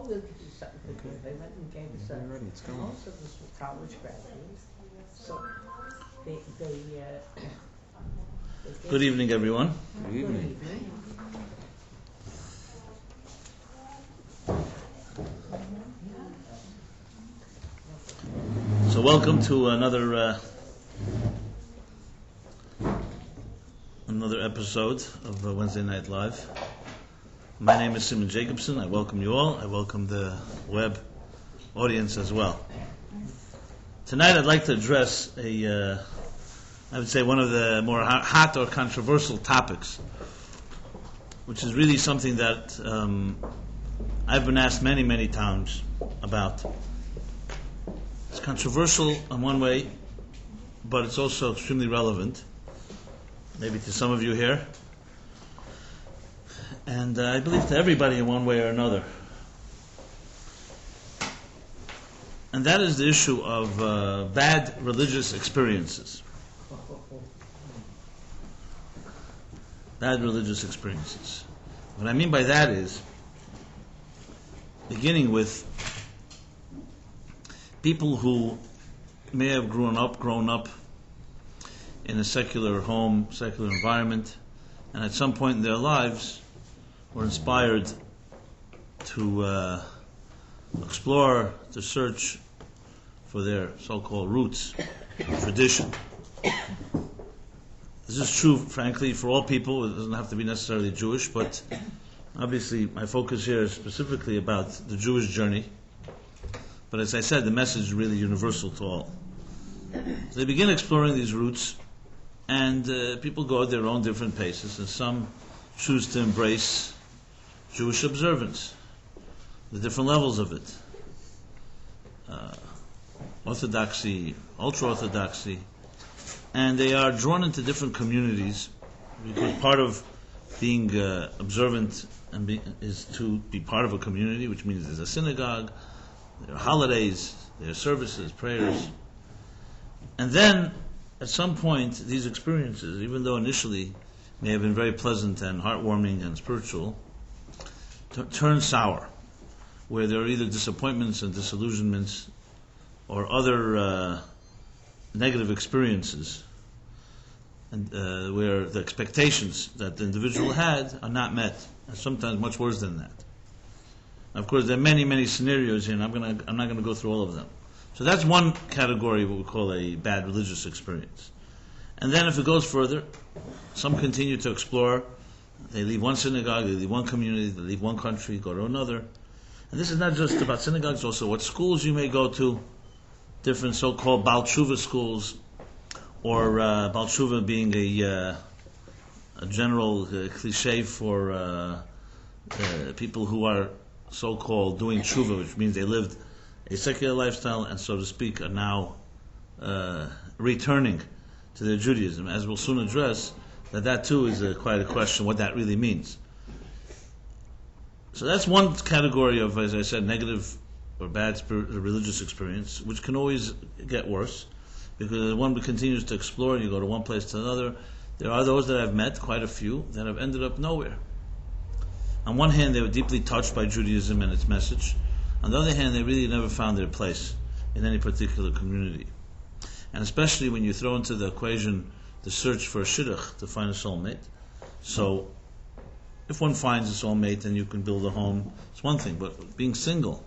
we'll give you something to give. They went and gave us Ready, it's going. most of us were college graduates. So they Good evening, everyone. Good evening. So welcome to another episode of Wednesday Night Live. My name is Simon Jacobson. I welcome you all. I welcome the web audience as well. Tonight I'd like to address I would say one of the more hot or controversial topics, which is really something that I've been asked many, many times about. It's controversial in one way, but it's also extremely relevant, maybe to some of you here, and I believe to everybody in one way or another. And that is the issue of bad religious experiences. Bad religious experiences. What I mean by that is, beginning with people who may have grown up in a secular home, secular environment, and at some point in their lives were inspired to explore, to search for their so-called roots, tradition. This is true, frankly, for all people. It doesn't have to be necessarily Jewish, but obviously my focus here is specifically about the Jewish journey. But as I said, the message is really universal to all. So they begin exploring these roots, and people go at their own different paces, and some choose to embrace Jewish observance, the different levels of it. Orthodoxy, ultra-Orthodoxy, and they are drawn into different communities, because part of being observant is to be part of a community, which means there's a synagogue, there are holidays, there are services, prayers. And then, at some point, these experiences, even though initially may have been very pleasant and heartwarming and spiritual, turn sour, where there are either disappointments and disillusionments or other negative experiences, and where the expectations that the individual had are not met, and sometimes much worse than that. Of course, there are many, many scenarios here, and I'm not going to go through all of them. So that's one category of what we call a bad religious experience. And then if it goes further, some continue to explore. They leave one synagogue, they leave one community, they leave one country, go to another. And this is not just about synagogues, also what schools you may go to, different so-called Baal Tshuva schools, or Baal Tshuva being a general cliche for people who are so-called doing tshuva, which means they lived a secular lifestyle and, so to speak, are now returning to their Judaism. As we'll soon address, that too is quite a question, what that really means. So that's one category of, as I said, negative or bad religious experience, which can always get worse, because one continues to explore, you go to one place to another. There are those that I've met, quite a few, that have ended up nowhere. On one hand, they were deeply touched by Judaism and its message. On the other hand, they really never found their place in any particular community. And especially when you throw into the equation the search for a shidduch, to find a soulmate. So, if one finds a soulmate and you can build a home, it's one thing. But being single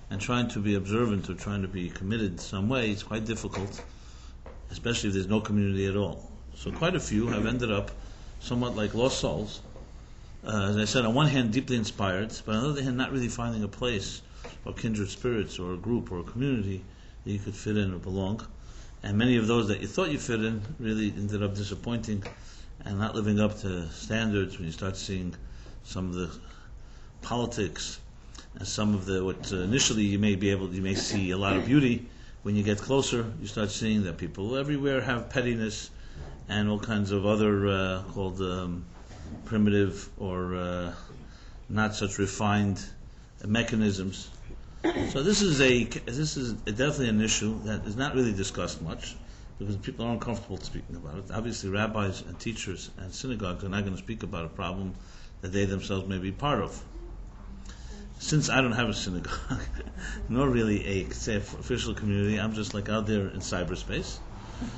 and trying to be observant or trying to be committed in some way, it's quite difficult, especially if there's no community at all. So quite a few have ended up somewhat like lost souls. As I said, on one hand, deeply inspired, but on the other hand, not really finding a place or kindred spirits or a group or a community that you could fit in or belong. And many of those that you thought you fit in really ended up disappointing and not living up to standards when you start seeing some of the politics and some of the what initially you may see a lot of beauty. When you get closer, you start seeing that people everywhere have pettiness and all kinds of other called primitive or not such refined mechanisms. So this is definitely an issue that is not really discussed much, because people are uncomfortable speaking about it. Obviously, rabbis and teachers and synagogues are not going to speak about a problem that they themselves may be part of. since I don't have a synagogue, nor really a say, official community, I'm just like out there in cyberspace.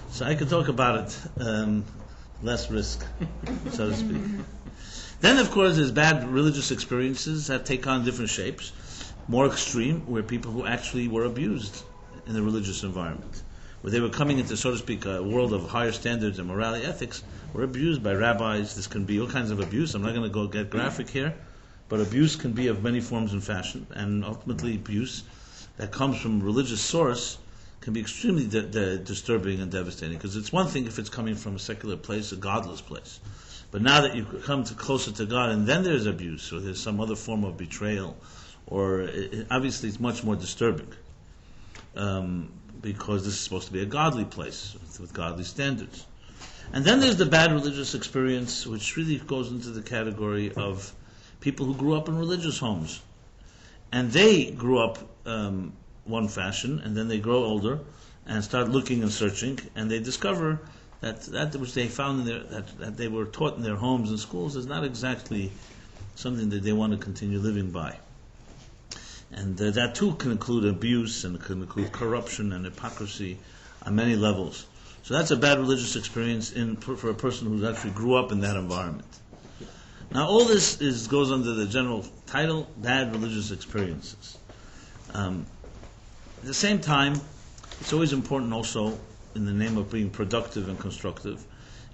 So I can talk about it, less risk, so to speak. Then, of course, there's bad religious experiences that take on different shapes, more extreme, where people who actually were abused in the religious environment, where they were coming into, so to speak, a world of higher standards and morality, ethics, were abused by rabbis. This can be all kinds of abuse. I'm not going to go get graphic here, but abuse can be of many forms and fashion, and ultimately abuse that comes from religious source can be extremely disturbing and devastating, because it's one thing if it's coming from a secular place, a godless place. But now that you come closer to God, and then there's abuse, or there's some other form of betrayal, or obviously it's much more disturbing. Because this is supposed to be a godly place with godly standards. And then there's the bad religious experience, which really goes into the category of people who grew up in religious homes. And they grew up one fashion, and then they grow older and start looking and searching, and they discover that which they found in that they were taught in their homes and schools is not exactly something that they want to continue living by. And that too can include abuse, and can include corruption and hypocrisy on many levels. So that's a bad religious experience for a person who actually grew up in that environment. Now all this goes under the general title, bad religious experiences. At the same time, it's always important also, in the name of being productive and constructive,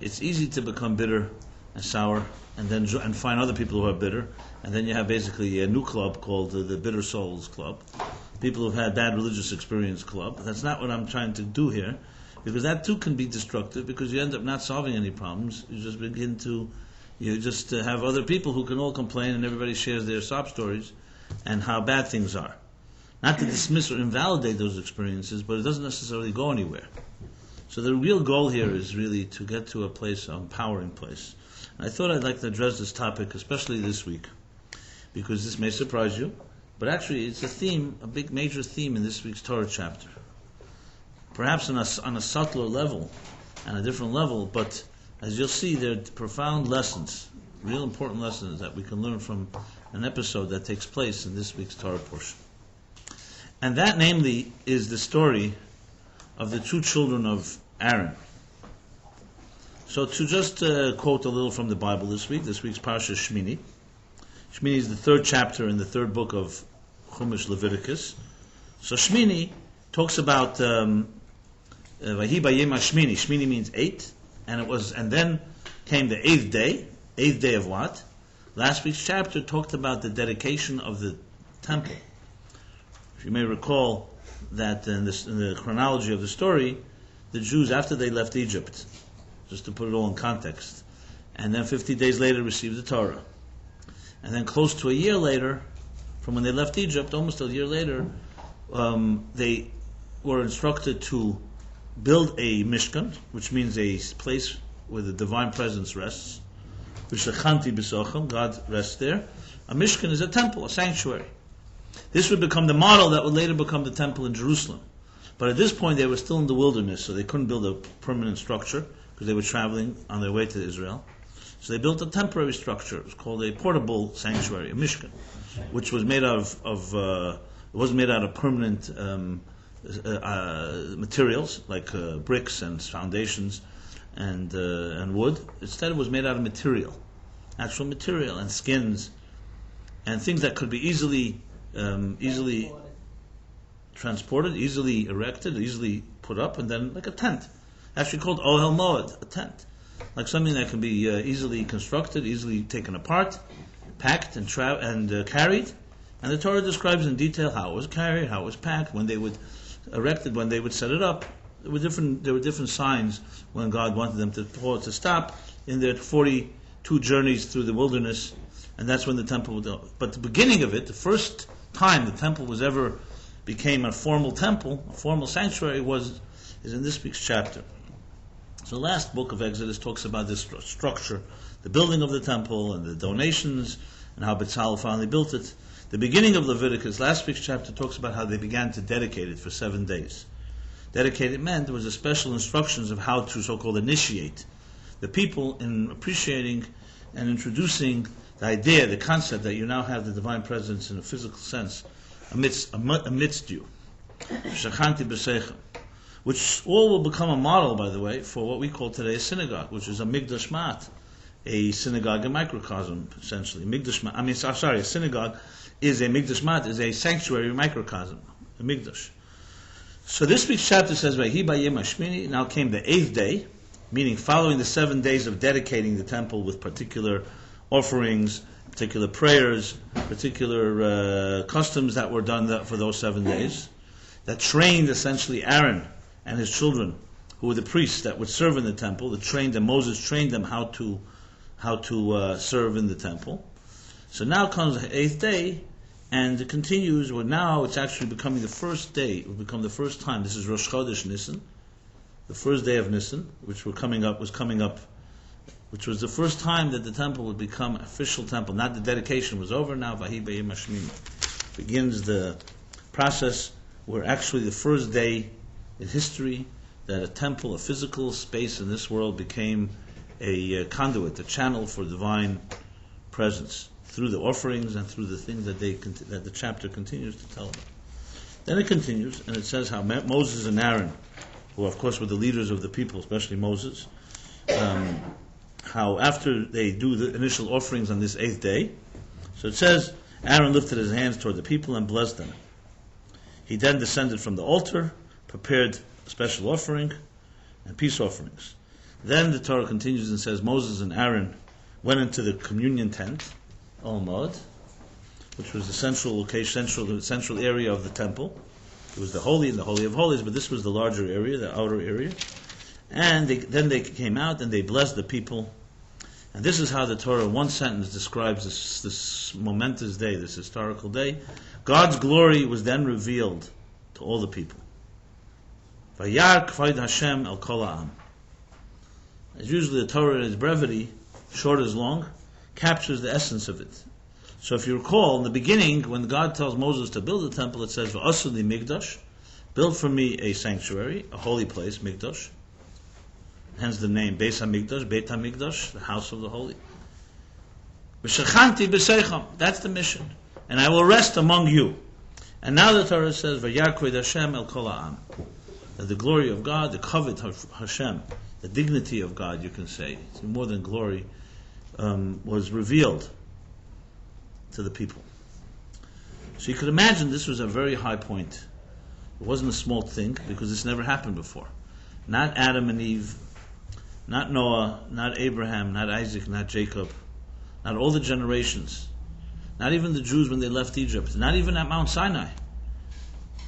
it's easy to become bitter and sour, and find other people who are bitter, and then you have basically a new club called the Bitter Souls Club, people who've had bad religious experience club. That's not what I'm trying to do here, because that too can be destructive, because you end up not solving any problems. You just have other people who can all complain, and everybody shares their sob stories and how bad things are. Not to dismiss or invalidate those experiences, but it doesn't necessarily go anywhere. So the real goal here is really to get to a place, an empowering place. And I thought I'd like to address this topic, especially this week, because this may surprise you, but actually it's a theme, a big major theme in this week's Torah chapter. Perhaps on a subtler level, and a different level, but as you'll see, there are profound lessons, real important lessons that we can learn from an episode that takes place in this week's Torah portion. And that, namely, is the story of the two children of Aaron. So to just quote a little from the Bible this week's Parsha Shemini. Shemini is the third chapter in the third book of Chumash Leviticus. So Shemini talks about Vahi Bayem Shemini. Shemini means 8, and then came the 8th day. 8th day of what? Last week's chapter talked about the dedication of the temple. If you may recall that in the chronology of the story, the Jews, after they left Egypt, just to put it all in context, and then 50 days later received the Torah. And then close to a year later, from when they left Egypt, almost a year later, they were instructed to build a Mishkan, which means a place where the divine presence rests. V'shachanti b'sochem, God rests there. A Mishkan is a temple, a sanctuary. This would become the model that would later become the temple in Jerusalem. But at this point they were still in the wilderness, so they couldn't build a permanent structure, because they were traveling on their way to Israel. So they built a temporary structure. It was called a portable sanctuary, a Mishkan, which was made it wasn't made out of permanent materials like bricks and foundations and wood. Instead, it was made out of material, actual material, and skins and things that could be easily transported, easily erected, easily put up, and then like a tent. Actually called Ohel Moed, a tent. Like something that can be easily constructed, easily taken apart, packed and carried. And the Torah describes in detail how it was carried, how it was packed, when they would erect it, when they would set it up. There were different signs when God wanted them to stop in their 42 journeys through the wilderness, and that's when the temple would go. But the beginning of it, the first time the temple was ever became a formal temple, a formal sanctuary, is in this week's chapter. So the last book of Exodus talks about this structure, the building of the temple and the donations, and how Bezalel finally built it. The beginning of Leviticus, last week's chapter, talks about how they began to dedicate it for 7 days. Dedicated meant there was a special instructions of how to so-called initiate the people in appreciating and introducing The idea, the concept that you now have the divine presence in a physical sense amidst you. Shachanti b'seichem. Which all will become a model, by the way, for what we call today a synagogue, which is a migdash mat, a synagogue in microcosm, essentially. A synagogue is a migdash mat, is a sanctuary microcosm, a migdash. So this week's chapter says, "Vahi b'yom Shemini." Now came the 8th day, meaning following the 7 days of dedicating the temple with particular offerings, particular prayers, particular customs that were done for those 7 days, that trained essentially Aaron and his children, who were the priests that would serve in the temple. Moses trained them how to serve in the temple. So now comes the 8th day, and it continues. Well, now it's actually becoming the first day. It will become the first time. This is Rosh Chodesh Nisan, the first day of Nisan, which was coming up, which was the first time that the temple would become official temple. Not the dedication was over. Now Vahi b'yom Shemini begins the process where actually the first day in history that a temple, a physical space in this world, became a conduit, a channel for divine presence through the offerings and through the things that the chapter continues to tell about. Then it continues, and it says how Moses and Aaron, who of course were the leaders of the people, especially Moses, how after they do the initial offerings on this 8th day, so it says, Aaron lifted his hands toward the people and blessed them. He then descended from the altar, prepared a special offering and peace offerings. Then the Torah continues and says, Moses and Aaron went into the communion tent, Olmod, which was the central area of the temple. It was the Holy and the Holy of Holies, but this was the larger area, the outer area. And then they came out and they blessed the people. And this is how the Torah, in one sentence, describes this momentous day, this historical day. God's glory was then revealed to all the people. Vayar k'vod Hashem el kol ha'am. As usually the Torah in its brevity, short as long, captures the essence of it. So if you recall, in the beginning, when God tells Moses to build the temple, it says, V'asu li migdash, build for me a sanctuary, a holy place, migdash. Hence the name, Beis HaMikdash, Beit HaMikdash, the house of the holy. V'shachanti b'seichem, that's the mission. And I will rest among you. And now the Torah says, Vayar k'vod Hashem el kol ha'am. That the glory of God, the kavod of Hashem, the dignity of God, you can say, it's more than glory, was revealed to the people. So you could imagine this was a very high point. It wasn't a small thing, because this never happened before. Not Adam and Eve, not Noah, not Abraham, not Isaac, not Jacob, not all the generations, not even the Jews when they left Egypt, not even at Mount Sinai,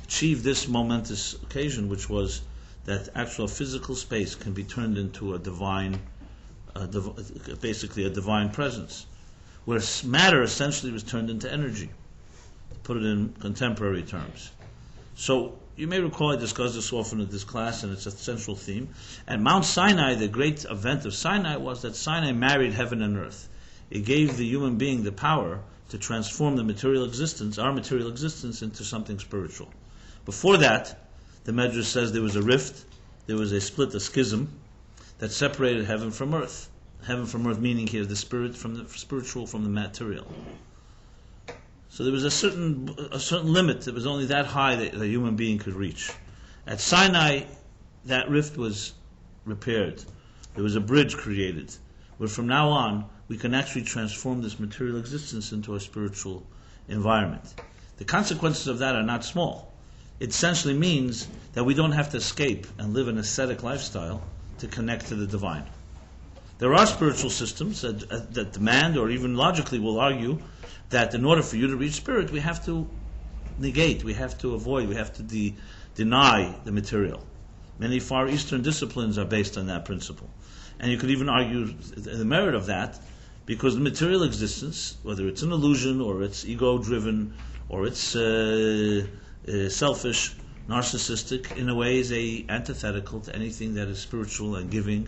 achieved this momentous occasion, which was that actual physical space can be turned into a divine, basically a divine presence, where matter essentially was turned into energy, to put it in contemporary terms. So you may recall I discussed this often in this class, and it's a central theme. At Mount Sinai, the great event of Sinai was that Sinai married heaven and earth. It gave the human being the power to transform the material existence, our material existence, into something spiritual. Before that, the Medrash says there was a rift, there was a split, a schism, that separated heaven from earth. Heaven from earth meaning here the spirit from the spiritual from the material. So there was a certain limit. It was only that high that a human being could reach. At Sinai, that rift was repaired. There was a bridge created, where from now on we can actually transform this material existence into a spiritual environment. The consequences of that are not small. It essentially means that we don't have to escape and live an ascetic lifestyle to connect to the divine. There are spiritual systems that demand, or even logically will argue, that in order for you to reach spirit, we have to negate, we have to avoid, we have to deny the material. Many Far Eastern disciplines are based on that principle. And you could even argue the merit of that, because the material existence, whether it's an illusion, or it's ego-driven, or it's selfish, narcissistic, in a way is antithetical to anything that is spiritual and giving,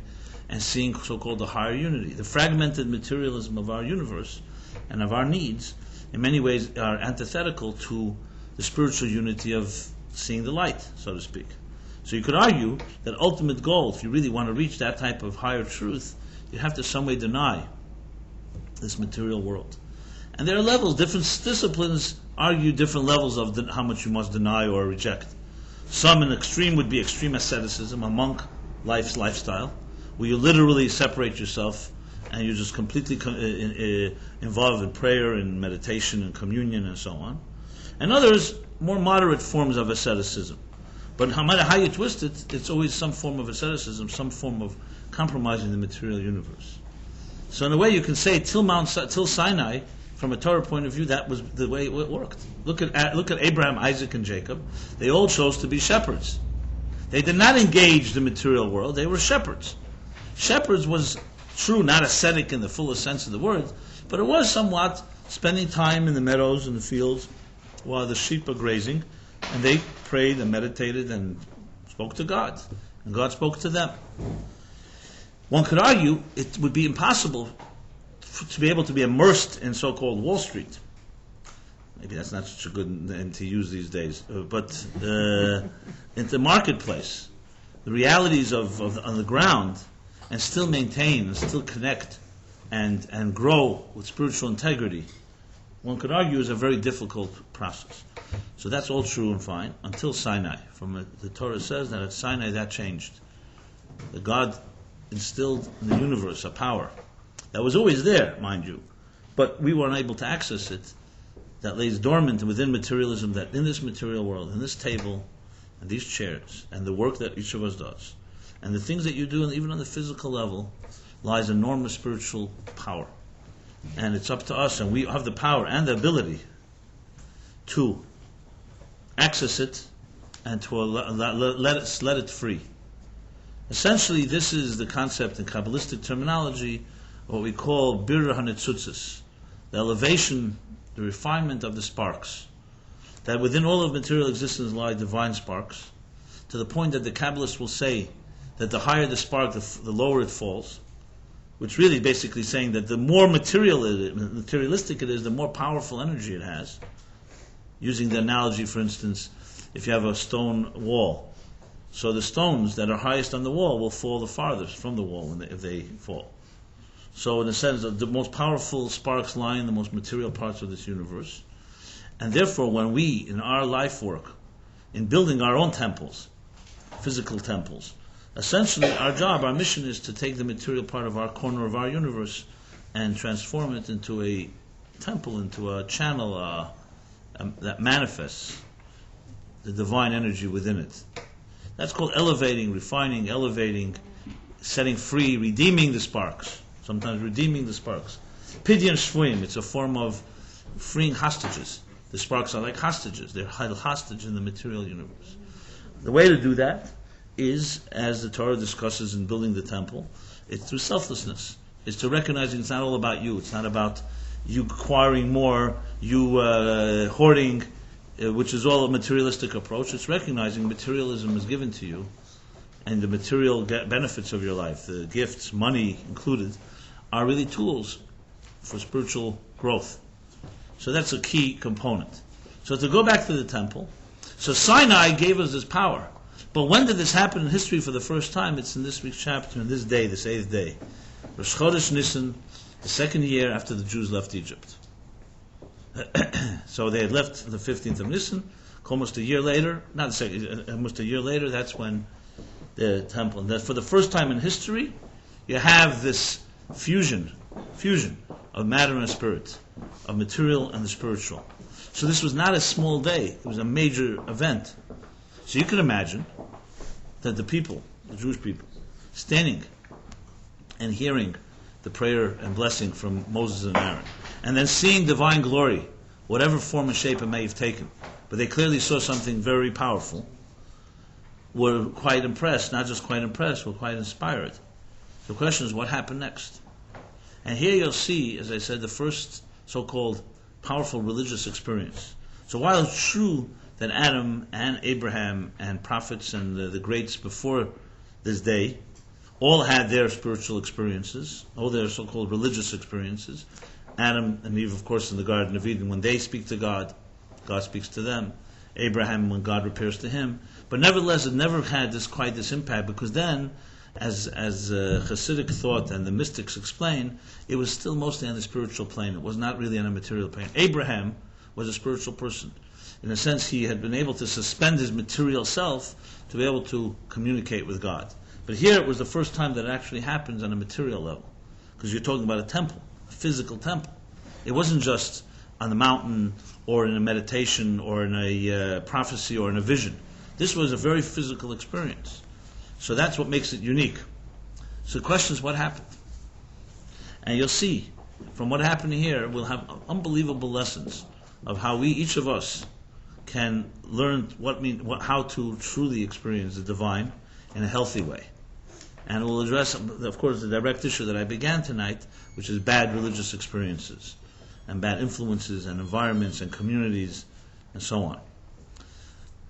and seeing so-called the higher unity. The fragmented materialism of our universe and of our needs, in many ways, are antithetical to the spiritual unity of seeing the light, so to speak. So you could argue that ultimate goal, if you really want to reach that type of higher truth, you have to some way deny this material world. And there are levels, different disciplines argue different levels of how much you must deny or reject. Some in extreme would be extreme asceticism, a monk lifestyle, where you literally separate yourself and you're just completely involved in prayer and meditation and communion and so on. And others, more moderate forms of asceticism. But no matter how you twist it, it's always some form of asceticism, some form of compromising the material universe. So in a way you can say till Sinai, from a Torah point of view, that was the way it worked. Look at Abraham, Isaac, and Jacob. They all chose to be shepherds. They did not engage the material world, they were shepherds. Shepherds was true, not ascetic in the fullest sense of the word, but it was somewhat spending time in the meadows and the fields while the sheep are grazing, and they prayed and meditated and spoke to God, and God spoke to them. One could argue it would be impossible to be able to be immersed in so-called Wall Street. Maybe that's not such a good name to use these days, but in the marketplace, the realities on the ground, and still maintain and still connect and grow with spiritual integrity, one could argue is a very difficult process. So that's all true and fine until Sinai. The Torah says that at Sinai that changed. That God instilled in the universe a power that was always there, mind you, but we weren't able to access it, that lays dormant within materialism, that in this material world, in this table, and these chairs, and the work that each of us does, and the things that you do, and even on the physical level, lies enormous spiritual power. And it's up to us, and we have the power and the ability to access it and to let it free. Essentially, this is the concept in Kabbalistic terminology, what we call bir hanetzutzis, the elevation, the refinement of the sparks. That within all of material existence lie divine sparks, to the point that the Kabbalists will say that the higher the spark, the lower it falls, which really basically saying that the more materialistic it is, the more powerful energy it has. Using the analogy, for instance, if you have a stone wall, so the stones that are highest on the wall will fall the farthest from the wall if they fall. So in a sense, the most powerful sparks lie in the most material parts of this universe. And therefore, when we, in our life work, in building our own temples, physical temples, essentially our job, our mission is to take the material part of our corner of our universe and transform it into a temple, into a channel that manifests the divine energy within it. That's called elevating, refining, setting free, redeeming the sparks. Sometimes redeeming the sparks. Pidyon shvuim, it's a form of freeing hostages. The sparks are like hostages. They're held hostage in the material universe. The way to do that is, as the Torah discusses in building the temple, it's through selflessness. It's to recognizing it's not all about you. It's not about you acquiring more, you hoarding, which is all a materialistic approach. It's recognizing materialism is given to you, and the material benefits of your life, the gifts, money included, are really tools for spiritual growth. So that's a key component. So to go back to the temple, so Sinai gave us this power. But when did this happen in history for the first time? It's in this week's chapter, in this day, this 8th day. Rosh Chodesh Nisan, the 2nd year after the Jews left Egypt. So they had left the 15th of Nisan, almost a year later, not the second, almost a year later, that's when the temple, and that for the first time in history, you have this fusion of matter and spirit, of material and the spiritual. So this was not a small day, it was a major event. So you can imagine that the people, the Jewish people, standing and hearing the prayer and blessing from Moses and Aaron, and then seeing divine glory, whatever form and shape it may have taken, but they clearly saw something very powerful, were quite impressed, not just quite impressed, were quite inspired. The question is, what happened next? And here you'll see, as I said, the first so-called powerful religious experience. So while it's true that Adam and Abraham and prophets and the greats before this day all had their spiritual experiences, all their so-called religious experiences, Adam and Eve, of course, in the Garden of Eden, when they speak to God, God speaks to them. Abraham, when God repairs to him. But nevertheless, it never had quite this impact, because then as Hasidic thought and the mystics explain, it was still mostly on the spiritual plane. It was not really on a material plane. Abraham was a spiritual person. In a sense, he had been able to suspend his material self to be able to communicate with God. But here it was the first time that it actually happens on a material level, because you're talking about a temple, a physical temple. It wasn't just on the mountain or in a meditation or in a prophecy or in a vision. This was a very physical experience. So that's what makes it unique. So the question is, what happened? And you'll see, from what happened here, we'll have unbelievable lessons of how we, each of us, can learn how to truly experience the divine in a healthy way. And we'll address, of course, the direct issue that I began tonight, which is bad religious experiences, and bad influences, and environments, and communities, and so on.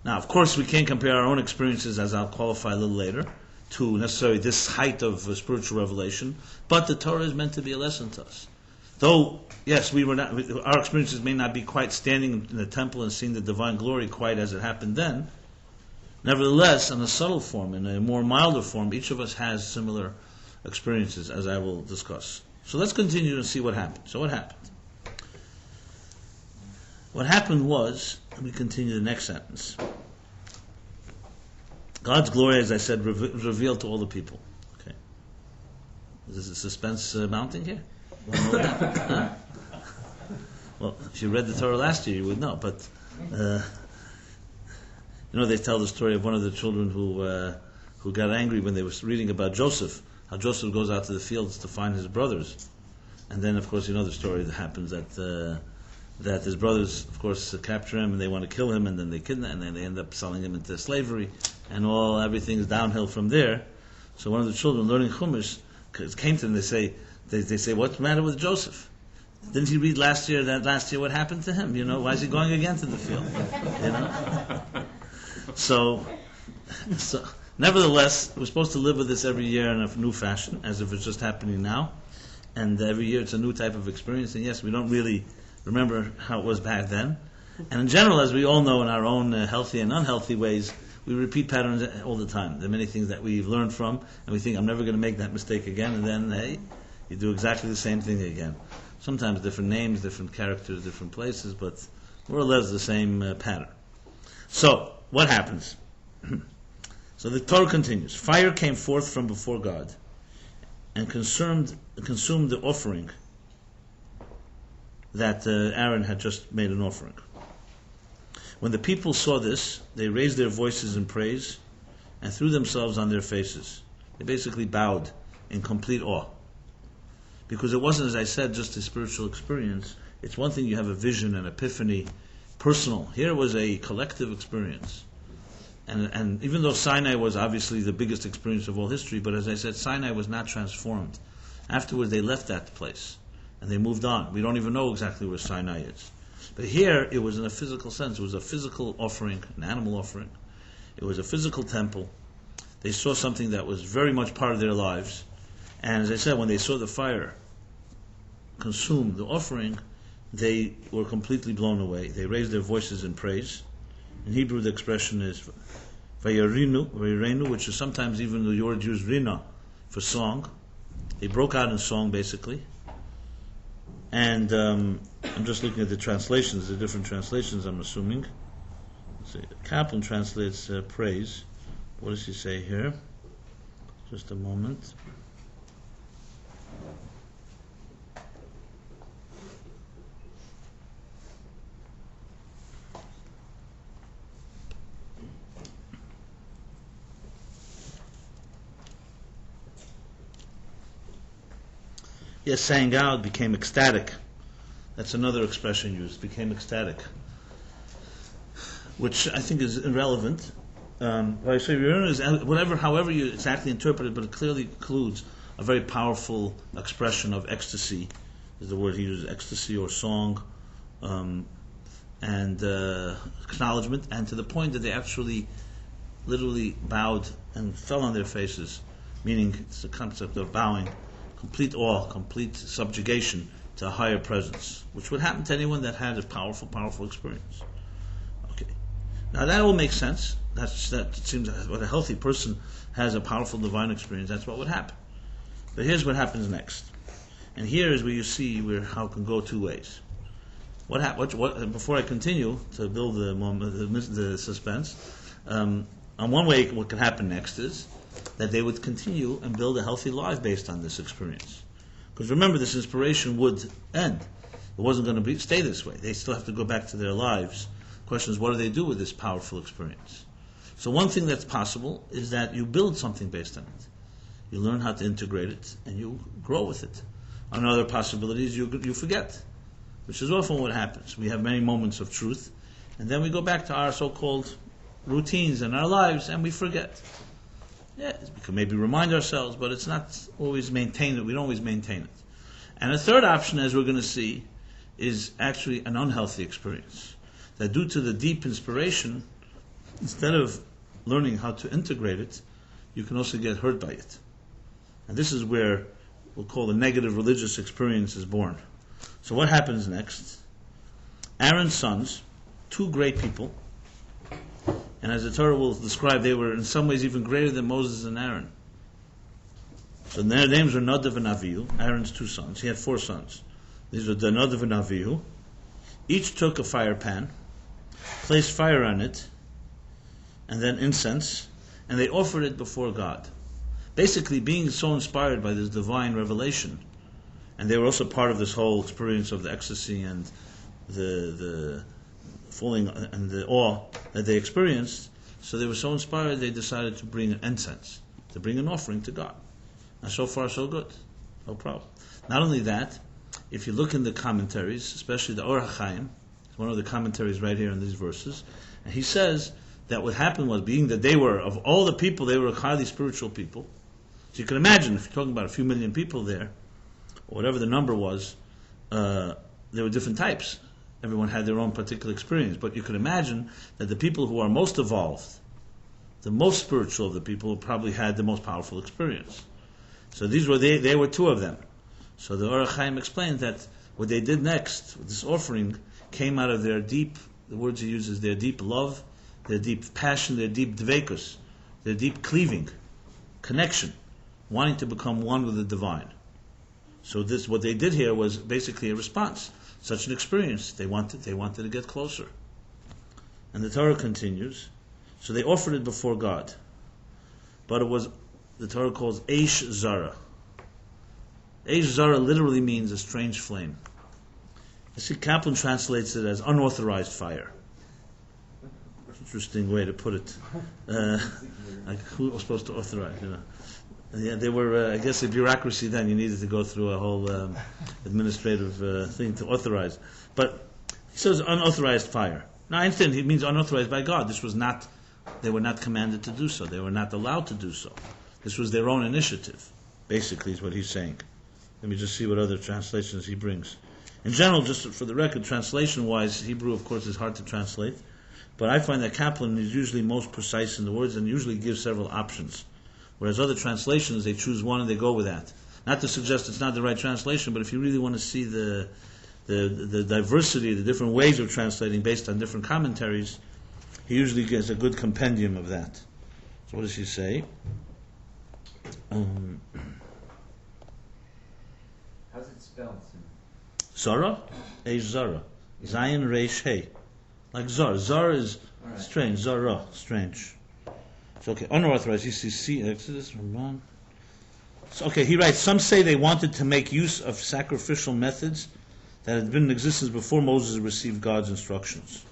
Now, of course, we can't compare our own experiences, as I'll qualify a little later, to necessarily this height of spiritual revelation, but the Torah is meant to be a lesson to us. Though, yes, our experiences may not be quite standing in the temple and seeing the divine glory quite as it happened then. Nevertheless, in a subtle form, in a more milder form, each of us has similar experiences, as I will discuss. So let's continue and see what happened. So what happened? What happened was, let me continue the next sentence. God's glory, as I said, revealed to all the people. Okay. Is this a suspense mounting here? Huh? Well, if you read the Torah last year, you would know. But they tell the story of one of the children who got angry when they were reading about Joseph. How Joseph goes out to the fields to find his brothers, and then, of course, you know the story that happens that his brothers, of course, capture him and they want to kill him, and then they kidnap him, and then they end up selling him into slavery, and everything's downhill from there. So one of the children learning Chumash came to them. They say, what's the matter with Joseph? Didn't he read last year what happened to him? Why is he going again to the field? So nevertheless, we're supposed to live with this every year in a new fashion, as if it's just happening now. And every year it's a new type of experience. And yes, we don't really remember how it was back then. And in general, as we all know in our own healthy and unhealthy ways, we repeat patterns all the time. There are many things that we've learned from, and we think, I'm never going to make that mistake again. And then, hey, you do exactly the same thing again. Sometimes different names, different characters, different places, but more or less the same pattern. So, what happens? So the Torah continues. Fire came forth from before God and consumed the offering that Aaron had just made an offering. When the people saw this, they raised their voices in praise and threw themselves on their faces. They basically bowed in complete awe. Because it wasn't, as I said, just a spiritual experience. It's one thing you have a vision, an epiphany, personal. Here it was a collective experience. And even though Sinai was obviously the biggest experience of all history, but as I said, Sinai was not transformed. Afterwards, they left that place and they moved on. We don't even know exactly where Sinai is. But here, it was in a physical sense. It was a physical offering, an animal offering. It was a physical temple. They saw something that was very much part of their lives. And as I said, when they saw the fire consume the offering, they were completely blown away. They raised their voices in praise. In Hebrew, the expression is vayarinu, which is sometimes even the word used rina for song. They broke out in song, basically. And I'm just looking at the translations, the different translations, I'm assuming. Let's see. Kaplan translates praise. What does he say here? Just a moment. Yes, sang out, became ecstatic. That's another expression used, became ecstatic. Which I think is irrelevant. However you exactly interpret it, but it clearly includes a very powerful expression of ecstasy, is the word he uses, ecstasy or song, and acknowledgement, and to the point that they actually literally bowed and fell on their faces, meaning it's the concept of bowing, complete awe, complete subjugation to a higher presence, which would happen to anyone that had a powerful experience. Okay. Now that all makes sense. That seems what a healthy person has a powerful divine experience. That's what would happen. But here's what happens next, and here is where you see where how it can go two ways. Before I continue to build the suspense, on one way, what can happen next is that they would continue and build a healthy life based on this experience. Because remember, this inspiration would end. It wasn't going to stay this way. They still have to go back to their lives. The question is, what do they do with this powerful experience? So one thing that's possible is that you build something based on it. You learn how to integrate it, and you grow with it. Another possibility is you forget, which is often what happens. We have many moments of truth, and then we go back to our so-called routines in our lives, and we forget. Yeah, we can maybe remind ourselves, but it's not always maintained. We don't always maintain it. And a third option, as we're going to see, is actually an unhealthy experience. That due to the deep inspiration, instead of learning how to integrate it, you can also get hurt by it. And this is where we'll call the negative religious experience is born. So what happens next? Aaron's sons, two great people, and as the Torah will describe, they were in some ways even greater than Moses and Aaron. So their names were Nadav and Avihu, Aaron's two sons. He had 4 sons. These were Nadav and Avihu. Each took a fire pan, placed fire on it, and then incense, and they offered it before God. Basically, being so inspired by this divine revelation, and they were also part of this whole experience of the ecstasy and the falling and the awe that they experienced, so they were so inspired they decided to bring an incense, to bring an offering to God. Now so far so good, no problem. Not only that, if you look in the commentaries, especially the Or HaChaim, one of the commentaries right here in these verses, and he says that what happened was, being that they were, of all the people, they were highly spiritual people. So you can imagine, if you're talking about a few million people there, or whatever the number was, there were different types. Everyone had their own particular experience. But you can imagine that the people who are most evolved, the most spiritual of the people, probably had the most powerful experience. So these were they were 2 of them. So the Or HaChaim explained that what they did next, with this offering, came out of their deep, the words he uses, their deep love, their deep passion, their deep dveikus, their deep cleaving, connection, wanting to become one with the divine. So this, what they did here was basically a response. Such an experience, they wanted to get closer. And the Torah continues. So they offered it before God. But it was, the Torah calls Eish Zara. Eish Zara literally means a strange flame. You see, Kaplan translates it as unauthorized fire. Interesting way to put it. Like who was supposed to authorize, Yeah, they were, I guess, the bureaucracy then, you needed to go through a whole administrative thing to authorize. But he says unauthorized fire. Now, I understand it means unauthorized by God. They were not commanded to do so. They were not allowed to do so. This was their own initiative, basically, is what he's saying. Let me just see what other translations he brings. In general, just for the record, translation-wise, Hebrew, of course, is hard to translate. But I find that Kaplan is usually most precise in the words and usually gives several options. Whereas other translations, they choose one and they go with that. Not to suggest it's not the right translation, but if you really want to see the diversity, the different ways of translating based on different commentaries, he usually gives a good compendium of that. So what does he say? How's it spelled? Zara? Eish Zara. Zayin Reish Hey. Like Zar. Zar is strange. Zara, strange. So, okay, unauthorized, ECC, Exodus, Ramban. So, okay, he writes, some say they wanted to make use of sacrificial methods that had been in existence before Moses received God's instructions.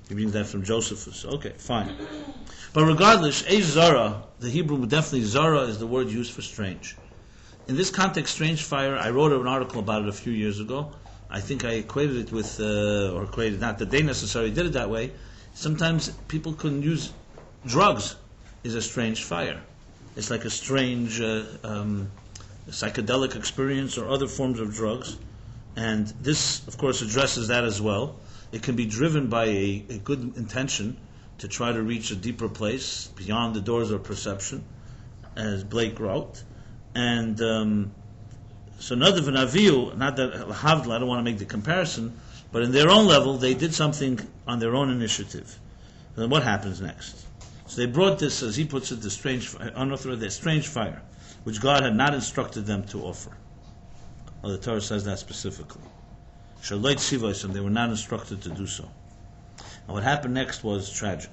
He means that from Josephus. Okay, fine. But regardless, Eish Zara, the Hebrew, definitely Zara is the word used for strange. In this context, strange fire, I wrote an article about it a few years ago. I think I equated it with, not that they necessarily did it that way. Sometimes people couldn't use drugs. Is a strange fire. It's like a strange psychedelic experience or other forms of drugs. And this, of course, addresses that as well. It can be driven by a good intention to try to reach a deeper place beyond the doors of perception, as Blake wrote. And so Nadav and Avihu, not that Havdla, I don't want to make the comparison, but in their own level, they did something on their own initiative. And then what happens next? So they brought this, as he puts it, the strange fire, which God had not instructed them to offer. Well, the Torah says that specifically. Shalait Sivos, they were not instructed to do so. And what happened next was tragic.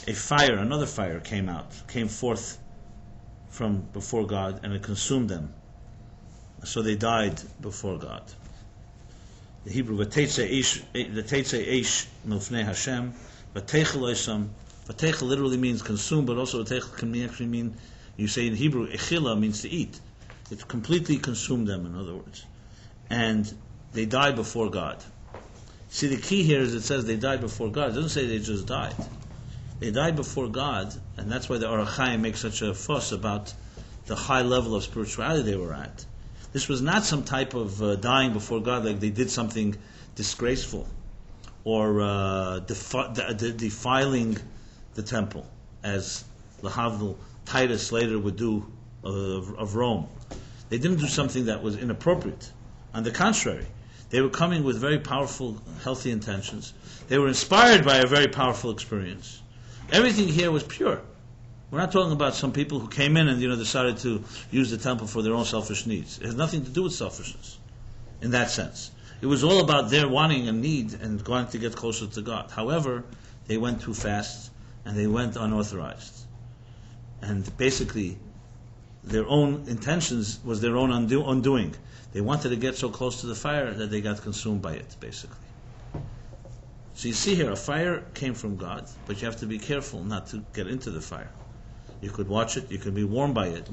Another fire came forth from before God, and it consumed them. So they died before God. The Hebrew, V'teitzei eish milfnei Hashem, v'teichel oisam. V'teichel literally means consume, but also v'teichel can actually mean, you say in Hebrew, echila means to eat. It completely consumed them, in other words. And they died before God. See, the key here is it says they died before God. It doesn't say they just died. They died before God, and that's why the Orach Chaim makes such a fuss about the high level of spirituality they were at. This was not some type of dying before God, like they did something disgraceful or defiling the temple, as Lahavdil Titus later would do of Rome. They didn't do something that was inappropriate. On the contrary, they were coming with very powerful, healthy intentions. They were inspired by a very powerful experience. Everything here was pure. We're not talking about some people who came in and decided to use the temple for their own selfish needs. It has nothing to do with selfishness in that sense. It was all about their wanting and need and wanting to get closer to God. However, they went too fast and they went unauthorized. And basically, their own intentions was their own undoing. They wanted to get so close to the fire that they got consumed by it, basically. So you see here, a fire came from God, but you have to be careful not to get into the fire. You could watch it, you could be warmed by it,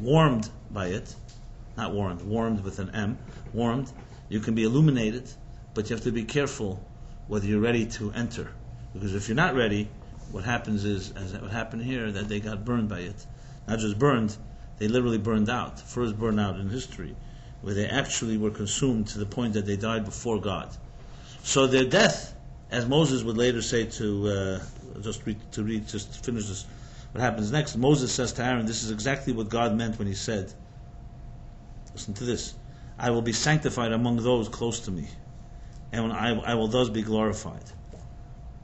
not warmed, warmed with an M, warmed. You can be illuminated, but you have to be careful whether you're ready to enter. Because if you're not ready, what happens is, as what happened here, that they got burned by it. Not just burned, they literally burned out. First burned out in history, where they actually were consumed to the point that they died before God. So their death, as Moses would later say just finish this, what happens next, Moses says to Aaron, this is exactly what God meant when he said, listen to this, I will be sanctified among those close to me, and I will thus be glorified.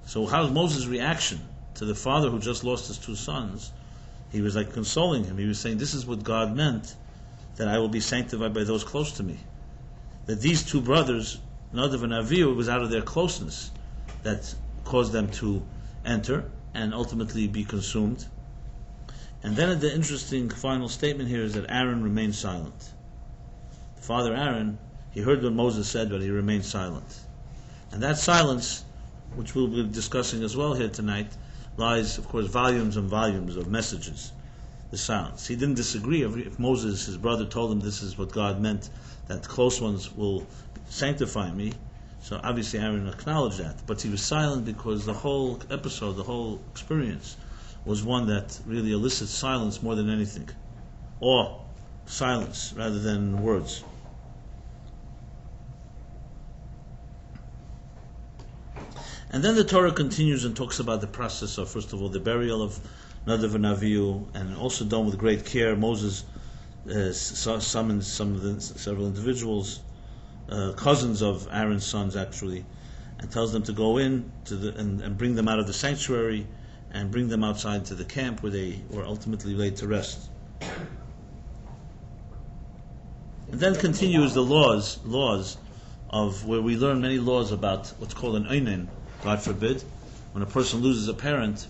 So how's Moses' reaction to the father who just lost his two sons? He was like consoling him. He was saying, this is what God meant, that I will be sanctified by those close to me. That these two brothers, Nadav and Avihu, it was out of their closeness that caused them to enter and ultimately be consumed. And then the interesting final statement here is that Aaron remained silent. Father Aaron, he heard what Moses said, but he remained silent. And that silence, which we'll be discussing as well here tonight, lies, of course, volumes and volumes of messages, the silence. He didn't disagree. If Moses, his brother, told him this is what God meant, that the close ones will sanctify me, so obviously Aaron acknowledged that. But he was silent because the whole episode, the whole experience, was one that really elicits silence more than anything. Or silence rather than words. And then the Torah continues and talks about the process of, first of all, the burial of Nadav and Avihu, and also done with great care. Moses summons several individuals, cousins of Aaron's sons actually, and tells them to go in and bring them out of the sanctuary and bring them outside to the camp where they were ultimately laid to rest. And then continues the laws of where we learn many laws about what's called an oinen, God forbid. When a person loses a parent,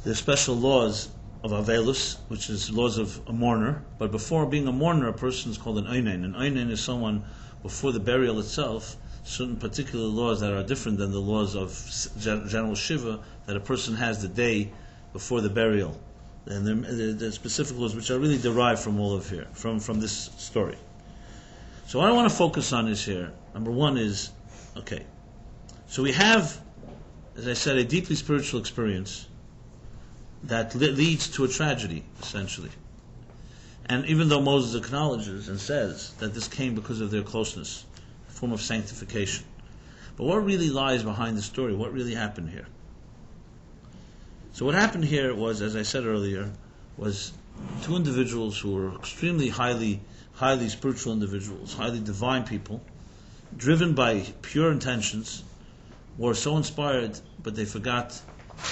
there's special laws of avelus, which is laws of a mourner. But before being a mourner, a person is called an oinen. An oinen is someone, before the burial itself, certain particular laws that are different than the laws of general shiva that a person has the day before the burial. And the specific laws which are really derived from all of here, from this story. So what I want to focus on is here, number one is, okay, so we have, as I said, a deeply spiritual experience that leads to a tragedy, essentially. And even though Moses acknowledges and says that this came because of their closeness, a form of sanctification. But what really lies behind the story? What really happened here? So what happened here was, as I said earlier, was two individuals who were extremely highly spiritual individuals, highly divine people, driven by pure intentions, were so inspired, but they forgot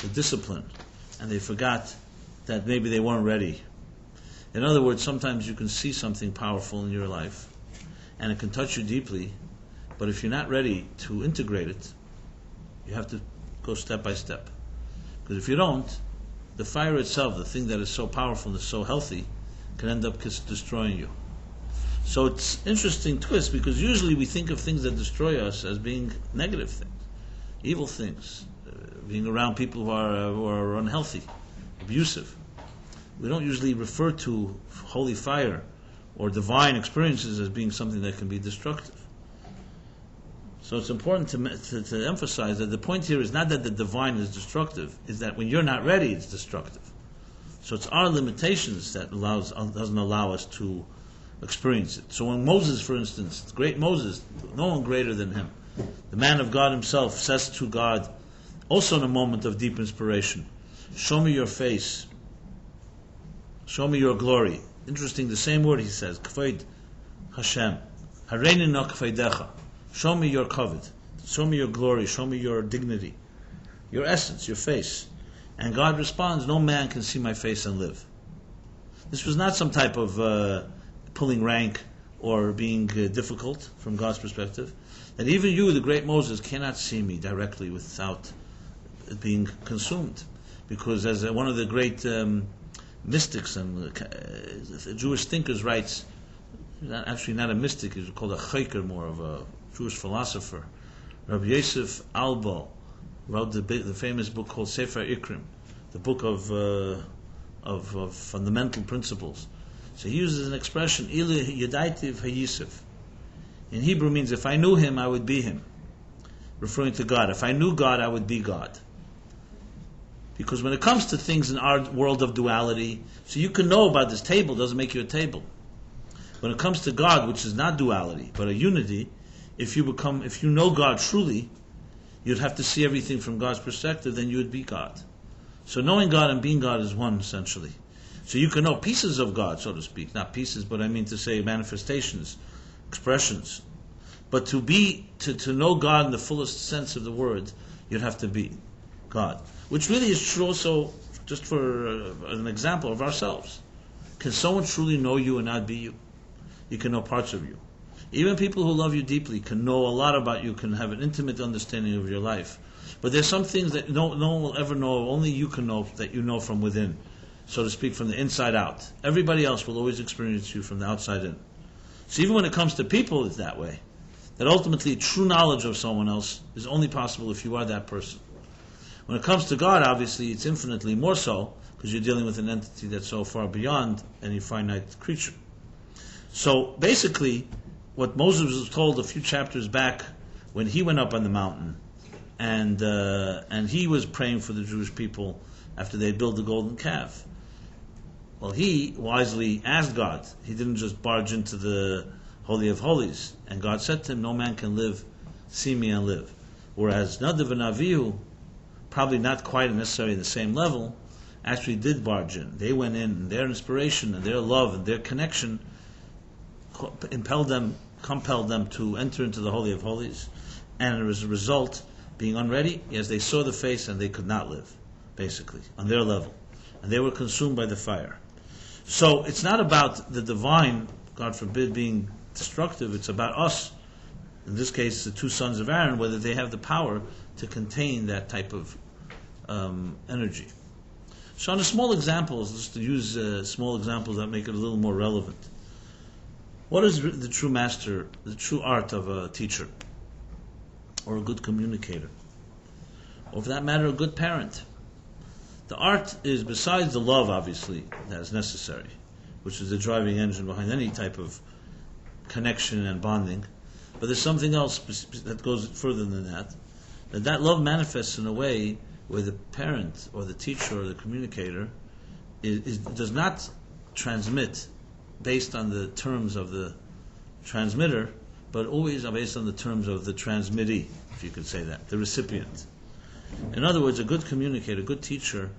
the discipline, and they forgot that maybe they weren't ready. In other words, sometimes you can see something powerful in your life, and it can touch you deeply, but if you're not ready to integrate it, you have to go step by step. Because if you don't, the fire itself, the thing that is so powerful and is so healthy, can end up destroying you. So it's interesting twist, because usually we think of things that destroy us as being negative things, evil things, being around people who are unhealthy, abusive. We don't usually refer to holy fire or divine experiences as being something that can be destructive. So it's important to emphasize that the point here is not that the divine is destructive, is that when you're not ready, it's destructive. So it's our limitations that doesn't allow us to experience it. So when Moses, for instance, the great Moses, no one greater than him, the man of God himself, says to God, also in a moment of deep inspiration, show me your face, show me your glory. Interesting, the same word he says, Kvaid Hashem, Hareini no kvaidecha. Show me your kavod, show me your glory, show me your dignity, your essence, your face. And God responds, no man can see my face and live. This was not some type of pulling rank or being difficult from God's perspective. That even you, the great Moses, cannot see me directly without being consumed. Because as one of the great mystics and Jewish thinkers writes, actually not a mystic, he's called a chayker, more of a Jewish philosopher, Rabbi Yosef Albo, wrote the famous book called Sefer Ikrim, the book of fundamental principles. So he uses an expression, Ilu Yadaitiv HaYisef. In Hebrew means, if I knew him, I would be him. Referring to God. If I knew God, I would be God. Because when it comes to things in our world of duality, so you can know about this table, doesn't make you a table. When it comes to God, which is not duality, but a unity, if you know God truly, you'd have to see everything from God's perspective, then you would be God. So knowing God and being God is one, essentially. So you can know pieces of God, so to speak. Not pieces, but I mean to say manifestations, expressions. But to know God in the fullest sense of the word, you'd have to be God. Which really is true also, just for an example of ourselves. Can someone truly know you and not be you? You can know parts of you. Even people who love you deeply can know a lot about you, can have an intimate understanding of your life. But there's some things that no one will ever know, only you can know, that you know from within, so to speak, from the inside out. Everybody else will always experience you from the outside in. So even when it comes to people, it's that way. That ultimately true knowledge of someone else is only possible if you are that person. When it comes to God, obviously, it's infinitely more so, because you're dealing with an entity that's so far beyond any finite creature. So basically, what Moses was told a few chapters back when he went up on the mountain and he was praying for the Jewish people after they built the golden calf. Well, he wisely asked God. He didn't just barge into the Holy of Holies. And God said to him, no man can see me and live. Whereas Nadav and Avihu, probably not quite necessarily the same level, actually did barge in. They went in, and their inspiration and their love and their connection compelled them to enter into the Holy of Holies, and as a result, being unready, as they saw the face and they could not live, basically, on their level. And they were consumed by the fire. So it's not about the divine, God forbid, being destructive, it's about us, in this case the two sons of Aaron, whether they have the power to contain that type of energy. So on the small examples, just to use small examples that make it a little more relevant. What is the true master, the true art of a teacher, or a good communicator, or for that matter, a good parent? The art is, besides the love, obviously, that is necessary, which is the driving engine behind any type of connection and bonding, but there's something else that goes further than that. That love manifests in a way where the parent, or the teacher, or the communicator does not transmit based on the terms of the transmitter, but always based on the terms of the transmittee, if you could say that, the recipient. In other words, a good communicator, a good teacher,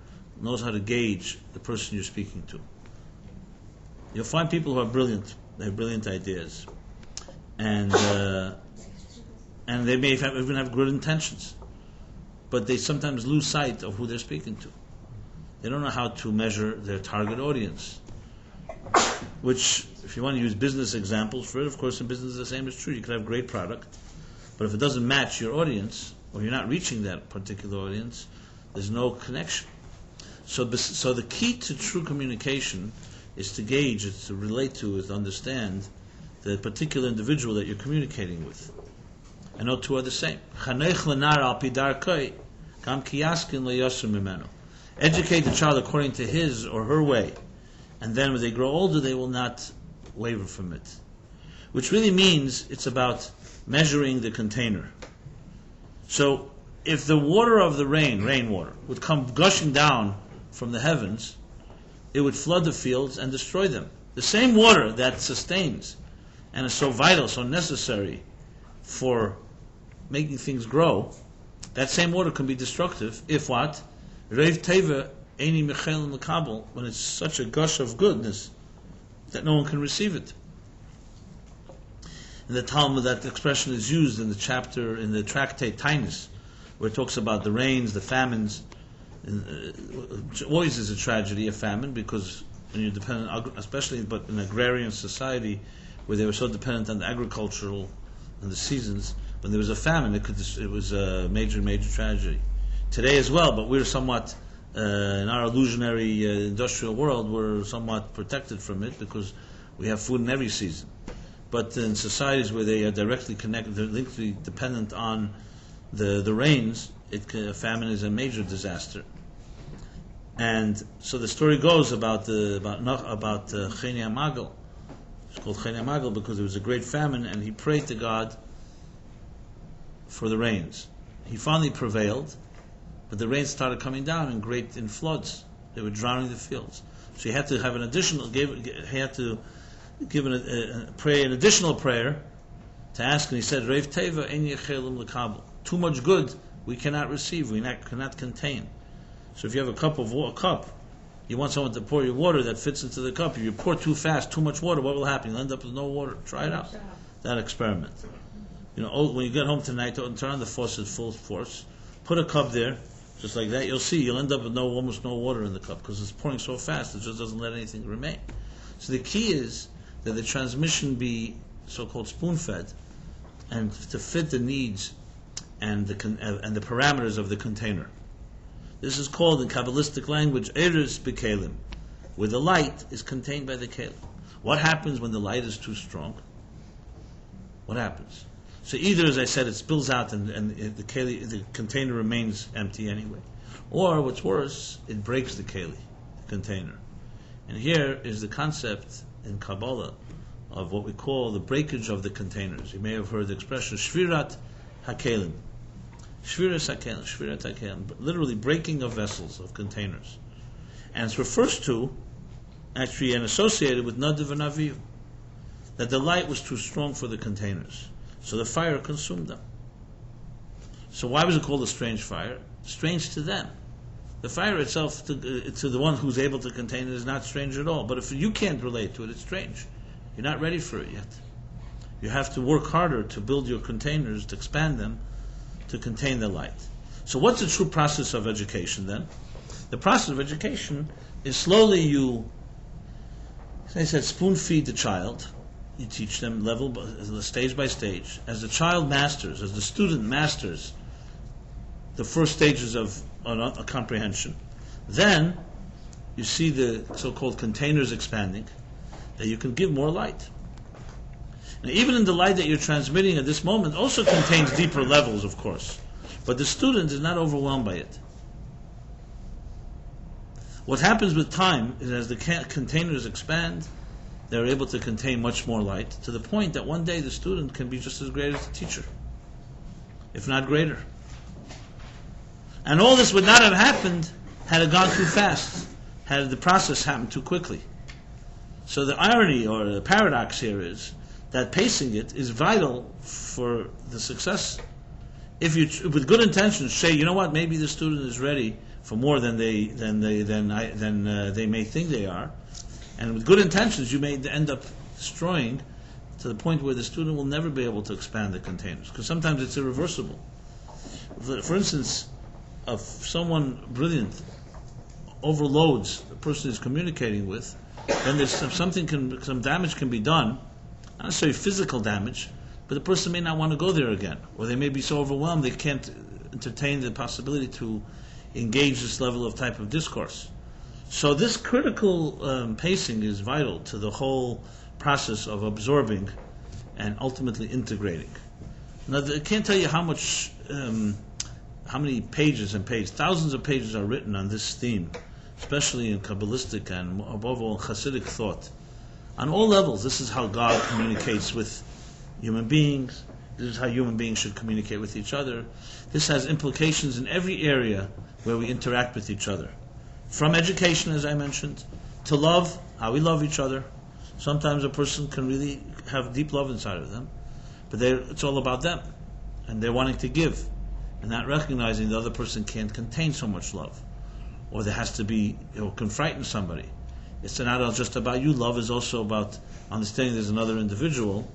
knows how to gauge the person you're speaking to. You'll find people who are brilliant, they have brilliant ideas, and they may even have good intentions, but they sometimes lose sight of who they're speaking to. They don't know how to measure their target audience. Which, if you want to use business examples for it, of course in business the same is true. You could have great product, but if it doesn't match your audience, or you're not reaching that particular audience, there's no connection. So the key to true communication is to gauge, is to relate to, is to understand the particular individual that you're communicating with. And no two are the same. Educate the child according to his or her way, and then when they grow older, they will not waver from it. Which really means it's about measuring the container. So, if the water of the rainwater, would come gushing down from the heavens, it would flood the fields and destroy them. The same water that sustains and is so vital, so necessary for making things grow, that same water can be destructive if what? Reiv teva eini mechel l'kabel, when it's such a gush of goodness that no one can receive it. In the Talmud, that expression is used in the chapter, in the tractate Tainus, where it talks about the rains, the famines. Always is a tragedy, a famine, because when you're dependent, especially but in agrarian society, where they were so dependent on the agricultural and the seasons, when there was a famine, it was a major tragedy. Today as well, but we're somewhat, in our illusionary industrial world, we're somewhat protected from it because we have food in every season. But in societies where they are directly connected, they're linked, dependent on the rains, famine is a major disaster. And so the story goes about Cheni HaMagal. It's called Cheni HaMagal because there was a great famine, and he prayed to God for the rains. He finally prevailed, but the rains started coming down in floods. They were drowning the fields. So he had to have pray an additional prayer to ask, and he said, Reiv teva ein yechelim l'kabel. Too much good we cannot receive, cannot contain. So if you have a cup, you want someone to pour you water that fits into the cup. If you pour too fast, too much water, what will happen? You'll end up with no water. Try it out. That experiment. When you get home tonight, turn on the faucet full force, put a cup there, just like that, you'll end up with almost no water in the cup because it's pouring so fast it just doesn't let anything remain. So the key is that the transmission be so-called spoon-fed, and to fit the needs and the parameters of the container. This is called in Kabbalistic language Eres B'Kelim, where the light is contained by the Kelim. What happens when the light is too strong? What happens? So either, as I said, it spills out and the container remains empty anyway, or what's worse, it breaks the Keli, the container. And here is the concept in Kabbalah of what we call the breakage of the containers. You may have heard the expression Shvirat HaKelim. Shvirat HaKelim, literally breaking of vessels, of containers. And it's referred to, actually, and associated with Nadav and Avihu, that the light was too strong for the containers. So the fire consumed them. So why was it called a strange fire? Strange to them. The fire itself, to the one who's able to contain it, is not strange at all. But if you can't relate to it, it's strange. You're not ready for it yet. You have to work harder to build your containers, to expand them, to contain the light. So what's the true process of education then? The process of education is slowly as I said, spoon feed the child. You teach them stage by stage. As the child masters, as the student masters the first stages of a comprehension, then you see the so-called containers expanding, that you can give more light. And even in the light that you're transmitting at this moment also contains deeper levels, of course. But the student is not overwhelmed by it. What happens with time is as the containers expand, they're able to contain much more light, to the point that one day the student can be just as great as the teacher, if not greater. And all this would not have happened had it gone too fast, had the process happened too quickly. So the irony or the paradox here is that pacing it is vital for the success. If you, with good intentions, say, you know what, maybe the student is ready for more than they may think they are, and with good intentions, you may end up destroying to the point where the student will never be able to expand the containers, because sometimes it's irreversible. For instance, of someone brilliant overloads the person he's communicating with, then there's some damage can be done, not necessarily physical damage, but the person may not want to go there again, or they may be so overwhelmed they can't entertain the possibility to engage this level of type of discourse. So this critical pacing is vital to the whole process of absorbing and ultimately integrating. Now, I can't tell you how many pages and pages, thousands of pages are written on this theme, especially in Kabbalistic and above all Hasidic thought. On all levels, this is how God communicates with human beings. This is how human beings should communicate with each other. This has implications in every area where we interact with each other. From education, as I mentioned, to love, how we love each other. Sometimes a person can really have deep love inside of them, but it's all about them, and they're wanting to give, and not recognizing the other person can't contain so much love, or there has to be, can frighten somebody. It's not just about you. Love is also about understanding there's another individual